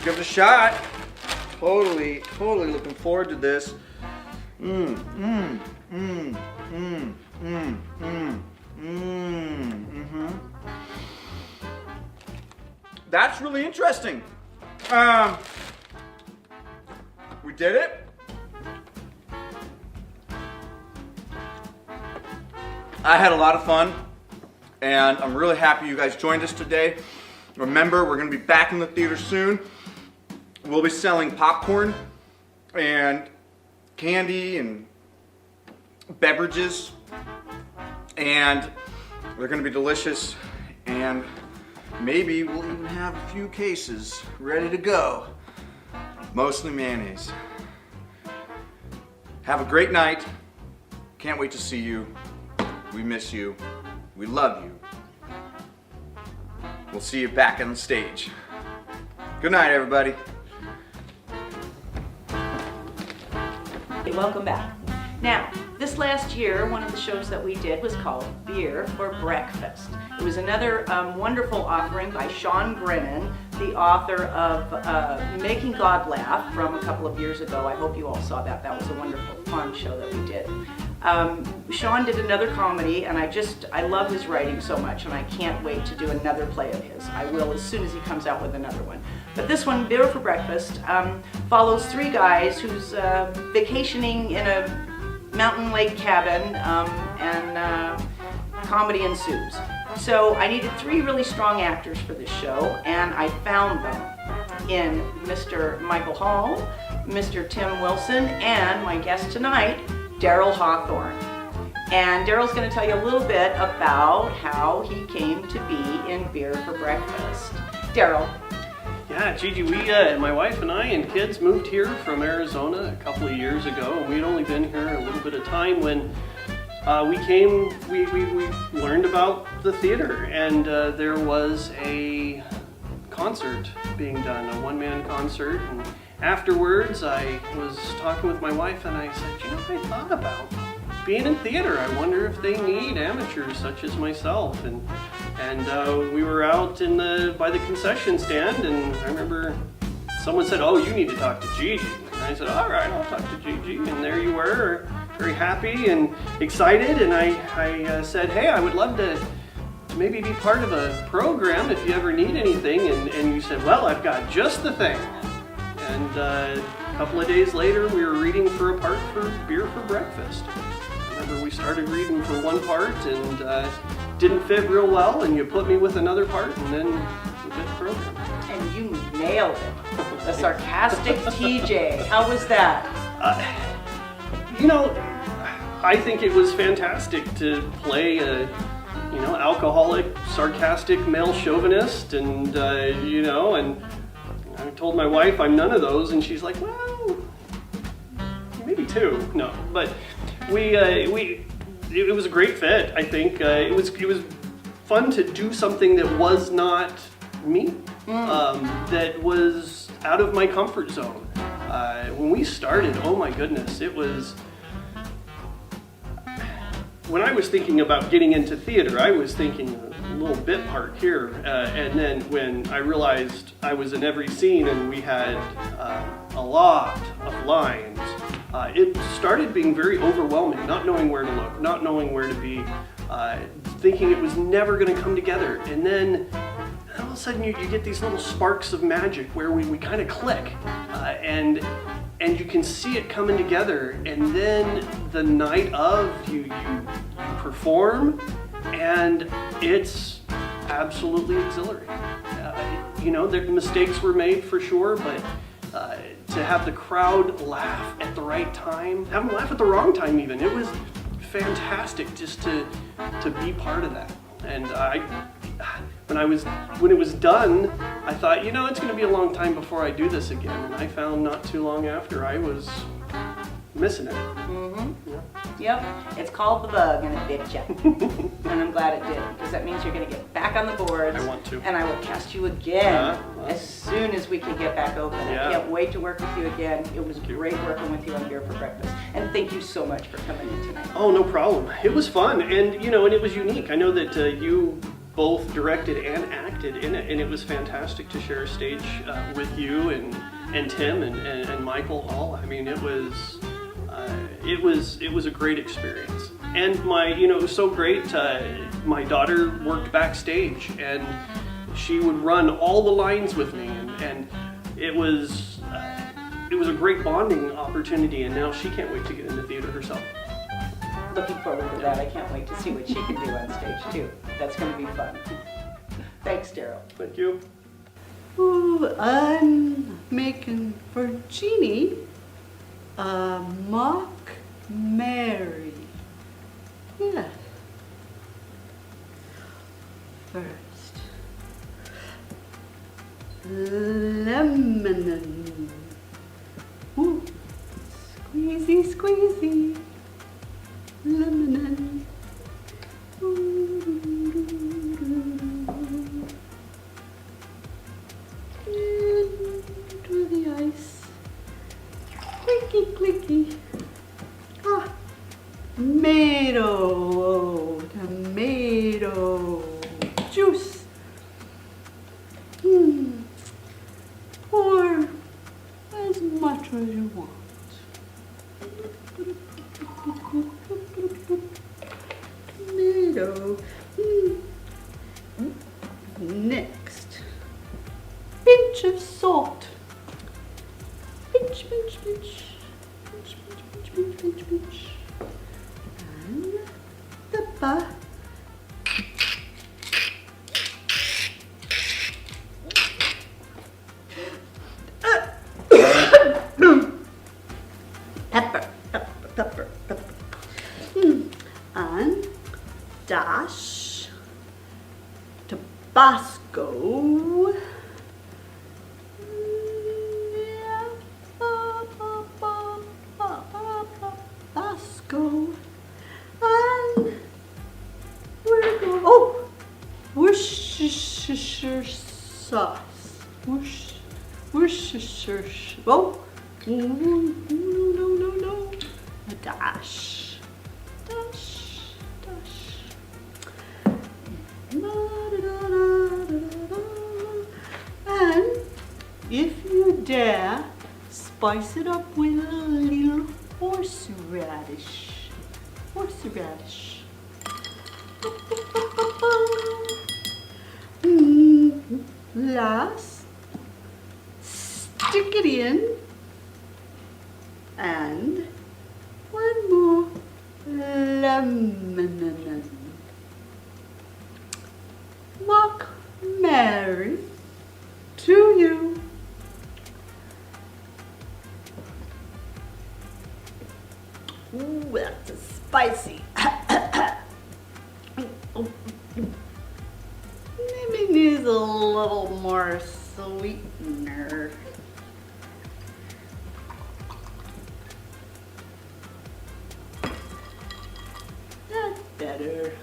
give it a shot. Totally looking forward to this. That's really interesting. We did it. I had a lot of fun, and I'm really happy you guys joined us today. Remember, we're going to be back in the theater soon. We'll be selling popcorn and candy and beverages, and they're going to be delicious, and maybe we'll even have a few cases ready to go. Mostly Mayonnaise. Have a great night. Can't wait to see you. We miss you. We love you. We'll see you back on the stage. Good night, everybody. Welcome back. Now, this last year, one of the shows that we did was called Beer for Breakfast. It was another wonderful offering by Sean Grennan, the author of Making God Laugh from a couple of years ago. I hope you all saw that. That was a wonderful, fun show that we did. Sean did another comedy, and I love his writing so much, and I can't wait to do another play of his. I will as soon as he comes out with another one. But this one, Beer for Breakfast, follows three guys who's vacationing in a mountain lake cabin, and comedy ensues. So I needed three really strong actors for this show, and I found them in Mr. Michael Hall, Mr. Tim Wilson, and my guest tonight, Daryl Hawthorne. And Daryl's going to tell you a little bit about how he came to be in Beer for Breakfast. Daryl. Yeah, Gigi, my wife and I and kids moved here from Arizona a couple of years ago, and we'd only been here a little bit of time when we learned about the theater, and there was a concert being done, a one-man concert, and afterwards I was talking with my wife and I said, I thought about being in theater. I wonder if they need amateurs such as myself, and we were out by the concession stand, and I remember someone said, oh, you need to talk to Gigi. And I said, all right, I'll talk to Gigi. And there you were, very happy and excited. And I said, hey, I would love to maybe be part of a program if you ever need anything. And you said, well, I've got just the thing. And a couple of days later, we were reading for a part for Beer for Breakfast. I remember we started reading for one part and didn't fit real well, and you put me with another part, and then we did the program. And you nailed it. The sarcastic TJ. How was that? I think it was fantastic to play a, alcoholic, sarcastic male chauvinist, and and I told my wife I'm none of those, and she's like, well, maybe two. No, but it was a great fit. I think it was fun to do something that was not me, that was out of my comfort zone. When we started, oh my goodness, it was. When I was thinking about getting into theater, I was thinking a little bit part here, and then when I realized I was in every scene and we had a lot of lines, it started being very overwhelming, not knowing where to look, not knowing where to be, thinking it was never going to come together. And then all of a sudden you get these little sparks of magic where we kind of click, and you can see it coming together. And then the night of, you perform, and it's absolutely exhilarating. You know, the mistakes were made for sure, but to have the crowd laugh at the right time, have them laugh at the wrong time even, it was fantastic just to be part of that. And when it was done, I thought, you know, it's going to be a long time before I do this again. And I found not too long after I was missing it. Mm-hmm. Yep. It's called the bug, and it bit you. And I'm glad it did, because that means you're going to get back on the boards. I want to. And I will cast you again well. as soon as we can get back open. Yeah. I can't wait to work with you again. It was great working with you on Beer for Breakfast. And thank you so much for coming in tonight. Oh, no problem. It was fun, and you know, and it was unique. I know that you both directed and acted in it, and it was fantastic to share a stage with you and Tim and Michael Hall. I mean, it was a great experience. And it was so great. My daughter worked backstage, and she would run all the lines with me, and it was a great bonding opportunity. And now she can't wait to get into theater herself. Looking forward to that. I can't wait to see what she can do on stage too. That's going to be fun. Thanks, Daryl. Thank you. Ooh, I'm making for Jeannie a mock Mary. Yeah. First, lemon. Ooh, squeezy, squeezy. Lemon. Into the ice. Clicky, clicky. Ah, tomato, tomato juice. Pour as much as you want. Tomato. Next, pinch of salt. Pinch, pinch, pinch. Pinch, pinch, pinch, pinch, pinch, pinch. And pepper. Pepper. And dash Tabasco. Tabasco. And Worcestershire sauce. Worcestershire. Oh, no. A dash. And if you dare, spice it up with a little horseradish. Last, stick it in, and one more lemon. Mock Mary to you. Ooh, that's spicy. Maybe needs a little more sweetener. That's better.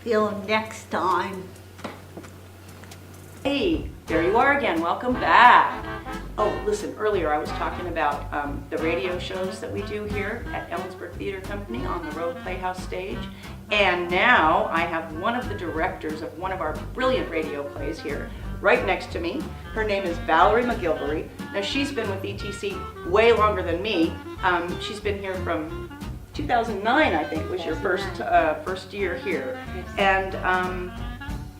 Till next time. Hey, there you are again. Welcome back. Oh, listen, earlier I was talking about the radio shows that we do here at Ellensburg Theater Company on the Road Playhouse stage. And now I have one of the directors of one of our brilliant radio plays here right next to me. Her name is Valerie McGilvery. Now, she's been with ETC way longer than me. She's been here from 2009, I think, was your first year here. And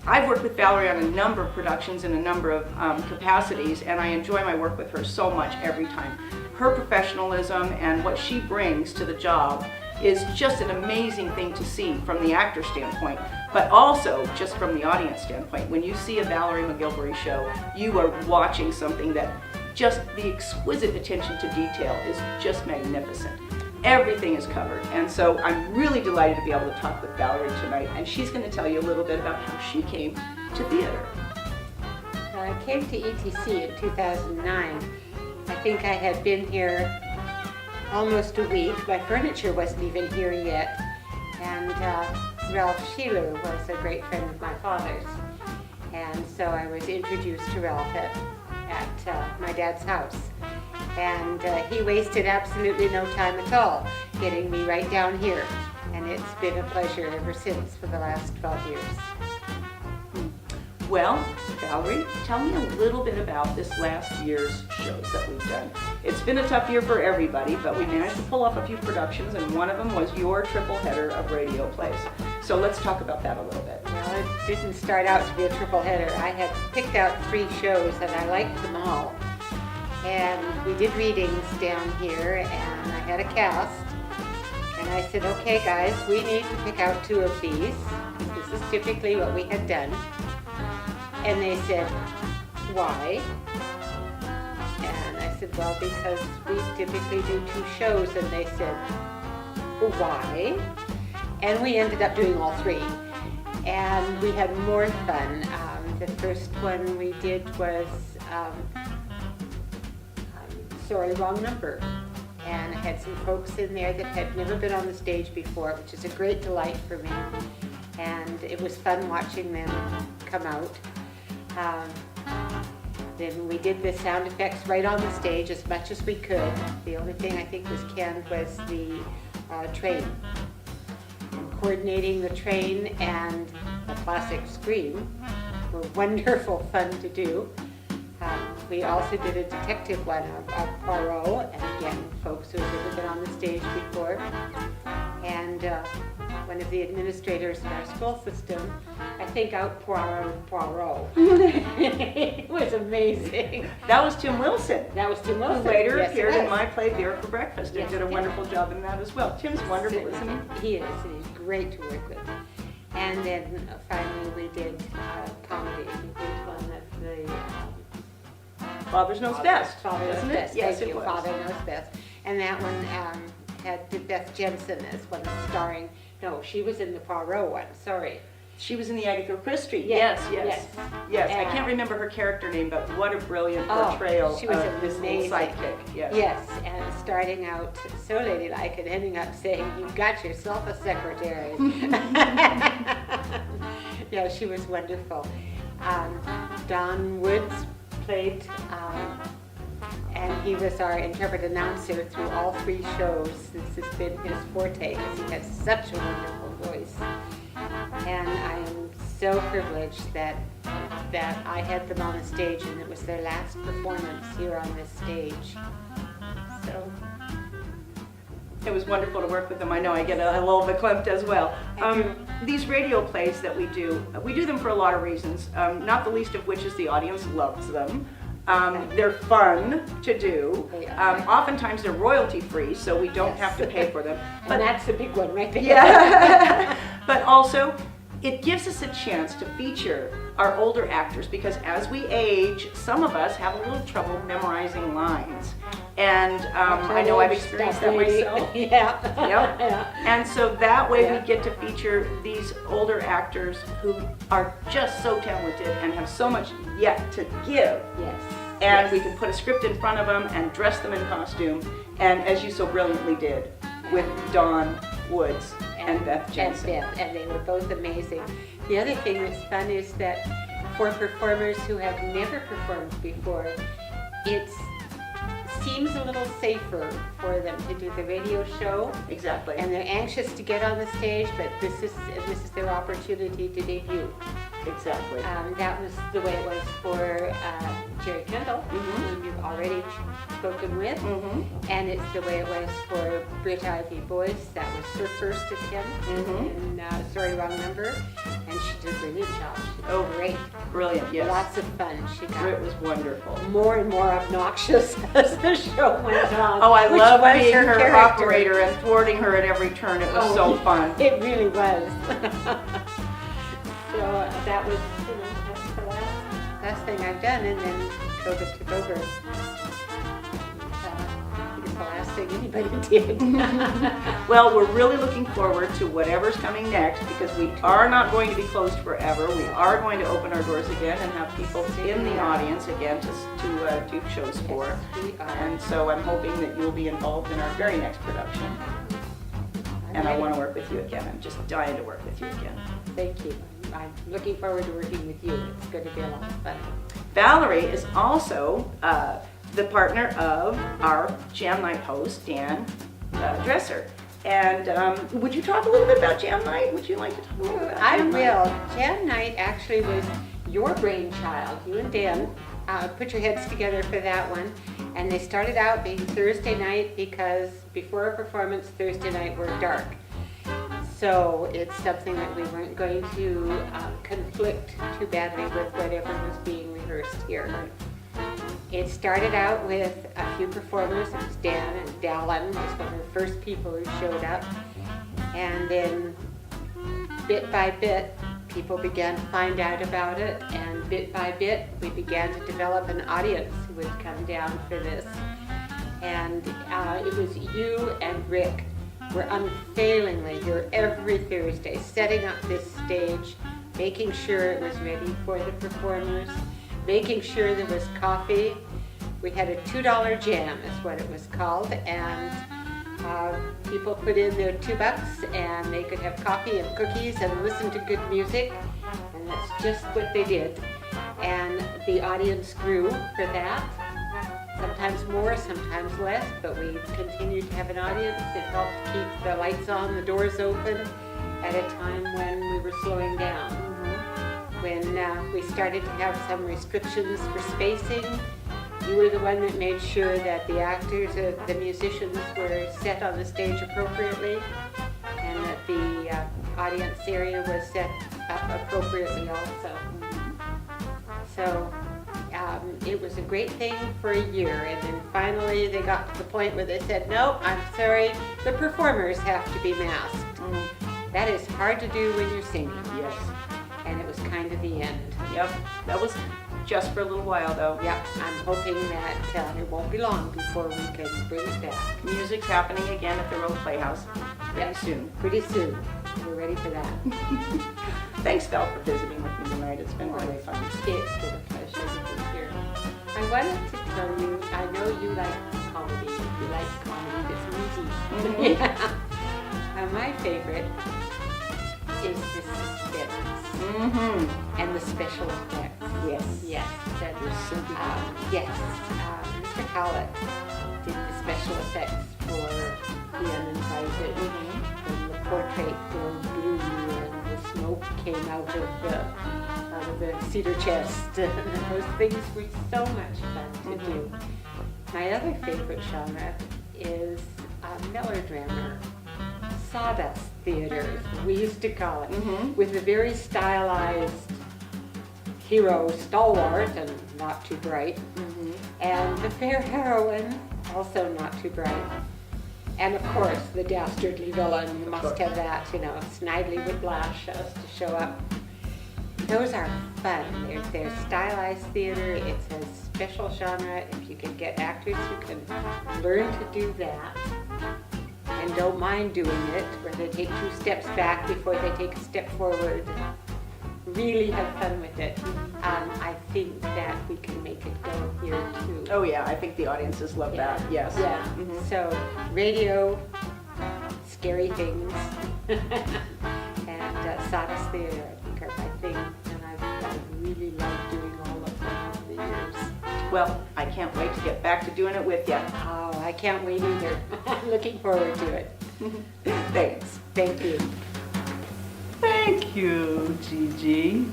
I've worked with Valerie on a number of productions in a number of capacities, and I enjoy my work with her so much every time. Her professionalism and what she brings to the job is just an amazing thing to see from the actor standpoint, but also just from the audience standpoint. When you see a Valerie McGilvery show, you are watching something that just the exquisite attention to detail is just magnificent. Everything is covered, and so I'm really delighted to be able to talk with Valerie tonight, and she's going to tell you a little bit about how she came to theater. I came to ETC in 2009. I think I had been here almost a week. My furniture wasn't even here yet, and Ralph Sheeler was a great friend of my father's, and so I was introduced to Ralph at my dad's house. And he wasted absolutely no time at all getting me right down here. And it's been a pleasure ever since for the last 12 years. Well, Valerie, tell me a little bit about this last year's shows that we've done. It's been a tough year for everybody, but we managed to pull off a few productions, and one of them was your triple header of radio plays. So let's talk about that a little bit. Well, it didn't start out to be a triple header. I had picked out 3 shows and I liked them all. And we did readings down here, and I had a cast. And I said, okay guys, we need to pick out 2 of these. This is typically what we had done. And they said, why? And I said, well, because we typically do 2 shows. And they said, well, why? And we ended up doing all 3. And we had more fun. The first one we did was Sorry, Wrong Number. And I had some folks in there that had never been on the stage before, which is a great delight for me. And it was fun watching them come out. Then we did the sound effects right on the stage as much as we could. The only thing I think was canned was the train. And coordinating the train and the classic scream were wonderful fun to do. We also did a detective one of Poirot, and again, folks who had never been on the stage before. And one of the administrators in our school system, I think, out Poirot. It was amazing. That was Tim Wilson. That was Tim Wilson. Who later Yes, appeared it in was. my play Beer for Breakfast and Yes, did a he wonderful job in that as well. Tim's wonderful, isn't he? He is, and he's great to work with. And then finally we did comedy. We did one of the Father Knows Best, Father Knows isn't it? Best. Yes, Thank it you. was. Father Knows Best. And that one had Beth Jensen as one starring. No, she was in the Poirot one. Sorry. She was in the Agatha Christie. Yes, Yes. I can't remember her character name, but what a brilliant Oh, portrayal she was of this little amazing. sidekick. Yes. Yes, and starting out so ladylike and ending up saying, "You got yourself a secretary." Yeah, she was wonderful. Don Woods played, and he was our interpret announcer through all 3 shows. This has been his forte because he has such a wonderful voice. And I am so privileged that I had them on the stage, and it was their last performance here on this stage. So It was wonderful to work with them. I know I get a little verklempt as well. These radio plays that we do them for a lot of reasons, not the least of which is the audience loves them. They're fun to do. Oftentimes they're royalty free, so we don't have to pay for them. And that's the big one right there. Yeah. But also, it gives us a chance to feature our older actors, because as we age, some of us have a little trouble memorizing lines. And I know I've experienced that myself. Yeah. Yep. And so that way we get to feature these older actors who are just so talented and have so much yet to give. Yes. And we can put a script in front of them and dress them in costume, and as you so brilliantly did with Dawn Woods and Beth Jensen. And they were both amazing. The other thing that's fun is that for performers who have never performed before, it seems a little safer for them to do the radio show. Exactly. And they're anxious to get on the stage, but this is their opportunity to debut. Exactly. That was the way it was for Jerry Kendall, who you've already spoken with. And it's The Way It Was for Britt Ivy Boyce. That was her first attempt in Sorry Wrong Number. And she did a brilliant job. She was great. Brilliant, yes. Lots of fun. She got Britt was wonderful. more and more obnoxious as the show went on. Oh, I which love was being her character. operator and thwarting her at every turn. It was so fun. It really was. So that was, that's the last thing I've done, and then COVID took over. It's the last thing anybody did. Well, we're really looking forward to whatever's coming next, because we are not going to be closed forever. We are going to open our doors again and have people in the audience again to do shows for. And so I'm hoping that you'll be involved in our very next production. And I want to work with you again. I'm just dying to work with you again. Thank you. I'm looking forward to working with you. It's going to be a lot of fun. Valerie is also the partner of our Jam Night host, Dan Dresser. And would you talk a little bit about Jam Night? Would you like to talk a little bit about I Jam Night? will. Jam Night actually was your brainchild. You and Dan put your heads together for that one. And they started out being Thursday night because before a performance, Thursday night were dark. So it's something that we weren't going to conflict too badly with whatever was being rehearsed here. It started out with a few performers. It was Dan and Dallin was one of the first people who showed up. And then bit by bit, people began to find out about it. And bit by bit, we began to develop an audience who would come down for this. And it was you and Rick were unfailingly here every Thursday, setting up this stage, making sure it was ready for the performers, making sure there was coffee. We had a $2 jam is what it was called, and people put in their $2 and they could have coffee and cookies and listen to good music, and that's just what they did. And the audience grew for that. Sometimes more, sometimes less, but we continued to have an audience. It helped keep the lights on, the doors open at a time when we were slowing down. When we started to have some restrictions for spacing, you were the one that made sure that the actors, the musicians were set on the stage appropriately, and that the audience area was set up appropriately also. So it was a great thing for a year, and then finally they got to the point where they said, no, I'm sorry, the performers have to be masked. That is hard to do when you're singing. Yes. And it was kind of the end. Yep, that was just for a little while though. Yep, I'm hoping that it won't be long before we can bring it back. Music's happening again at the Road Playhouse pretty soon. Pretty soon. We're ready for that. Thanks, Val, for visiting with me tonight. It's been really fun. It's been a pleasure to be here. I wanted to tell you, I know you like comedy. You like comedy that's meaty. My favorite is the suspense and the special effects. Yes. Yes. That was so good. Yes. Mr. Howlett did the special effects for The Uninvited. And the portrait glowed blue and the smoke came out of the cedar chest. And those things were so much fun to do. My other favorite genre is melodrama. Sawdust theater, we used to call it, with a very stylized hero, stalwart and not too bright, and the fair heroine, also not too bright, and of course the dastardly villain. You must have that, Snidely Whiplash has to show up. Those are fun. They're stylized theater. It's a special genre. If you can get actors who can learn to do that and don't mind doing it, where they take 2 steps back before they take a step forward, really have fun with it. I think that we can make it go here too. Oh yeah, I think the audiences love that, yes. Yeah, so radio, scary things, and Sawdust Theater, I think are my thing, and I've really loved doing all of them over the years. Well, I can't wait to get back to doing it with you. Oh, I can't wait either. I'm looking forward to it. Thanks. Thank you. Thank you, Gigi.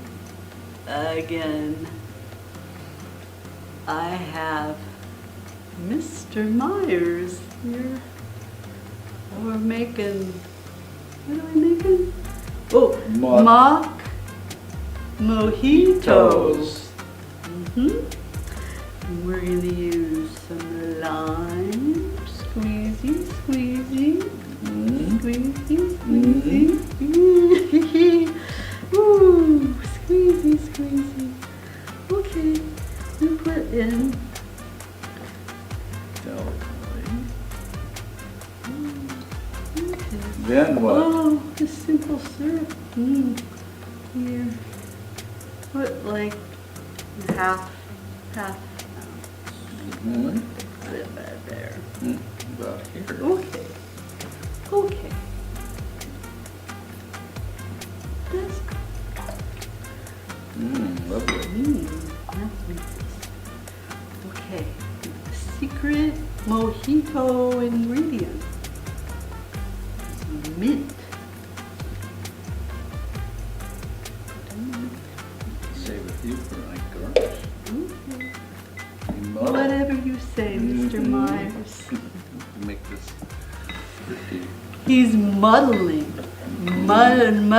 Again. I have Mr. Myers here. We're making, what are we making? Oh, mock mojitos. And we're going to use some lime, squeezy, squeezy, squeezy, squeezy. Ooh, squeezy, squeezy. Okay, we put in then what? Oh, the simple syrup. Here. Put like half. About there. About here. Okay. Okay. That's Lovely. okay. Secret mojito ingredient. Mint. Save a few for like garnish. Okay. You muddle. Whatever you say, Mr. Myers. Make this pretty. He's muddling. Muddling.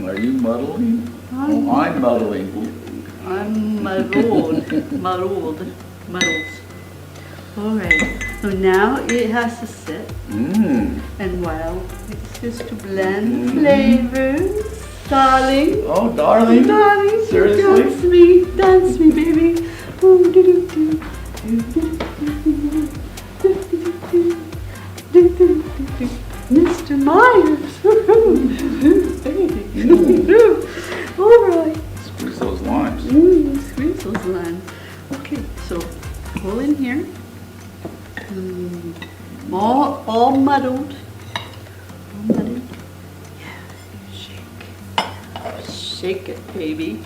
Are you muddling? I'm muddling. I'm muddled. All right. So now it has to sit. And while it's just to blend flavors, darling. Oh, darling. Darling. Seriously? Dance me, baby. Ooh, do, do, do. Mr. Myers. All right. Squeeze those limes. Squeeze those limes. Okay, so pull in here. All muddled. Yeah, shake. Shake it, baby.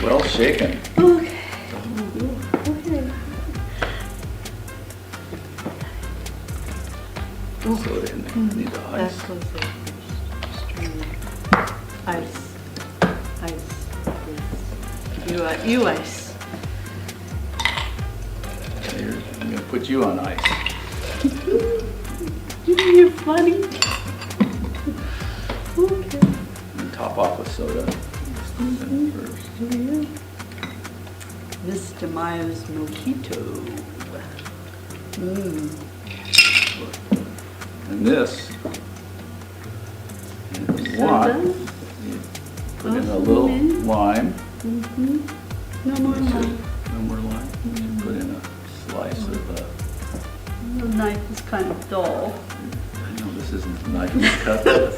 Well shaken. Okay. So they need the ice. That goes there first. Ice. Yes. You ice. I'm going to put you on ice. You're funny. Okay. And top off with soda. Yeah. Mr. Myers mojito. And this, if you want, you put in a little lime. No more lime. No more lime. You put in a slice of The knife is kind of dull. I know this isn't the knife you cut with.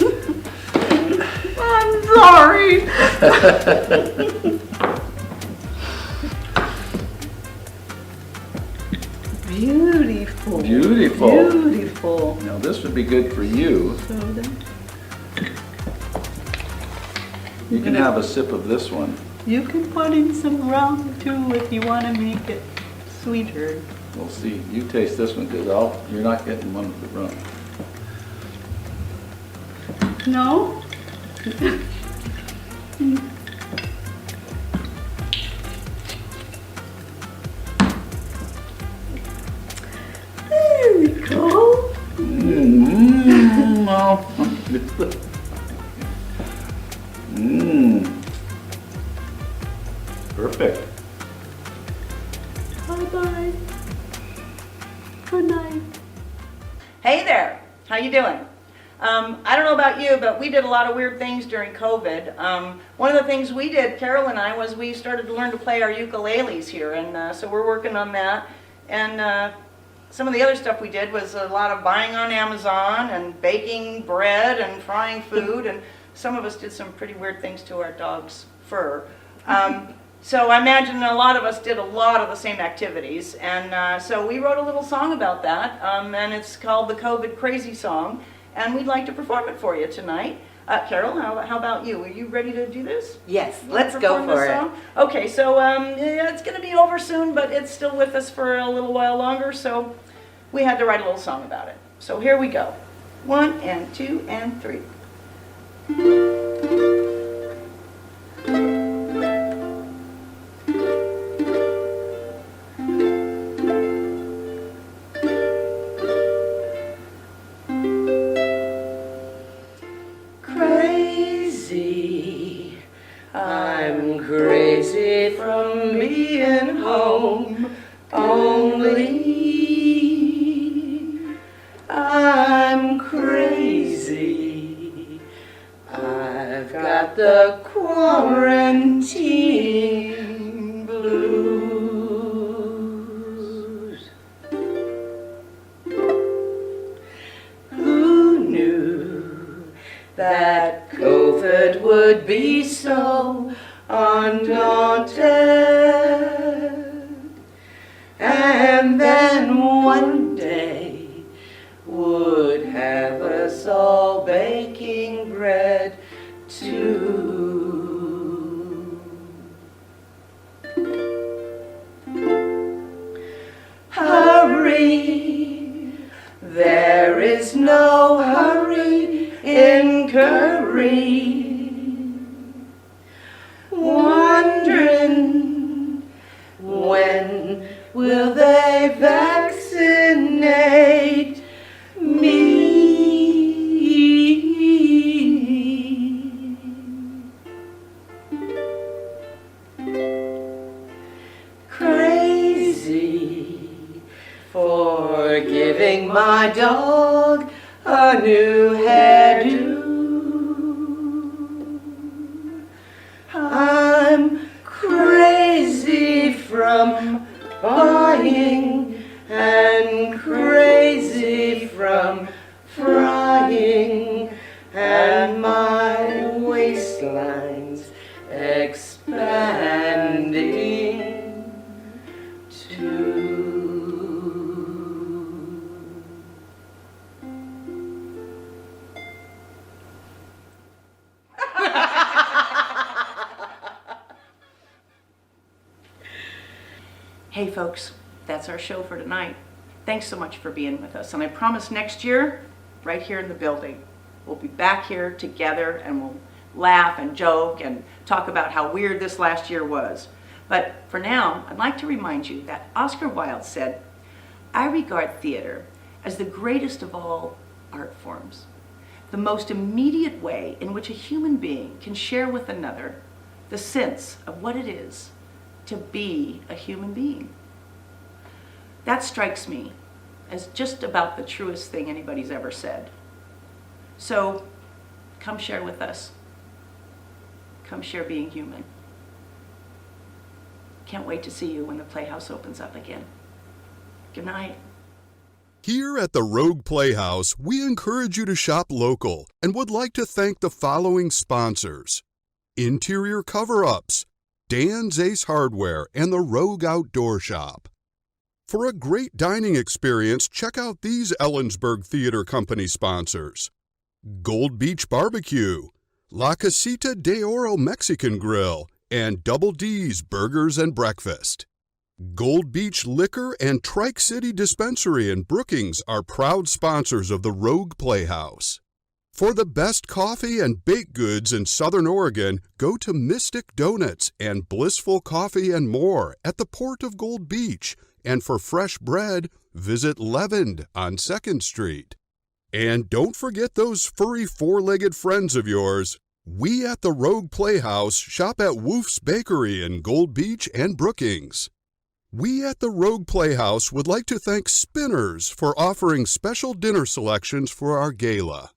I'm sorry. Beautiful. Beautiful. Now this would be good for you. Soda. You can have a sip of this one. You can put in some rum too if you want to make it sweeter. We'll see. You taste this one because you're not getting one with the rum. No? There we go. Perfect. Bye-bye. Good night. Hey there, how you doing? I don't know about you, but we did a lot of weird things during COVID. One of the things we did, Carol and I, was we started to learn to play our ukuleles here, and so we're working on that. And some of the other stuff we did was a lot of buying on Amazon and baking bread and frying food, and some of us did some pretty weird things to our dog's fur. So I imagine a lot of us did a lot of the same activities, and so we wrote a little song about that, and it's called the COVID Crazy Song, and we'd like to perform it for you tonight. Carol, how about you? Are you ready to do this? Yes, You wanna let's go perform this for it. song? Okay, so yeah, it's going to be over soon, but it's still with us for a little while longer, so we had to write a little song about it. So here we go. 1 and 2 and 3. Crazy, I'm crazy from being home only. I'm crazy, I've got the quarantine blues. Who knew that COVID would be so undaunted? And then one day would have us all baking bread too. Hurry, there is no hurry in curry. Wondering when will they vaccinate me? Crazy for giving my dog a new hairdo. I'm crazy from buying and crazy from frying, and my waistline's expanding too. Hey folks, that's our show for tonight. Thanks so much for being with us. And I promise next year, right here in the building, we'll be back here together and we'll laugh and joke and talk about how weird this last year was. But for now, I'd like to remind you that Oscar Wilde said, "I regard theater as the greatest of all art forms, the most immediate way in which a human being can share with another the sense of what it is to be a human being." That strikes me as just about the truest thing anybody's ever said. So come share with us. Come share being human. Can't wait to see you when the Playhouse opens up again. Good night. Here at the Rogue Playhouse, we encourage you to shop local and would like to thank the following sponsors: Interior Cover-Ups, Dan's Ace Hardware, and the Rogue Outdoor Shop. For a great dining experience, check out these Ellensburg Theater Company sponsors: Gold Beach Barbecue, La Casita de Oro Mexican Grill, and Double D's Burgers and Breakfast. Gold Beach Liquor and Trike City Dispensary in Brookings are proud sponsors of the Rogue Playhouse. For the best coffee and baked goods in Southern Oregon, go to Mystic Donuts and Blissful Coffee and More at the Port of Gold Beach. And for fresh bread, visit Leavened on 2nd Street. And don't forget those furry four-legged friends of yours. We at the Rogue Playhouse shop at Woof's Bakery in Gold Beach and Brookings. We at the Rogue Playhouse would like to thank Spinners for offering special dinner selections for our gala.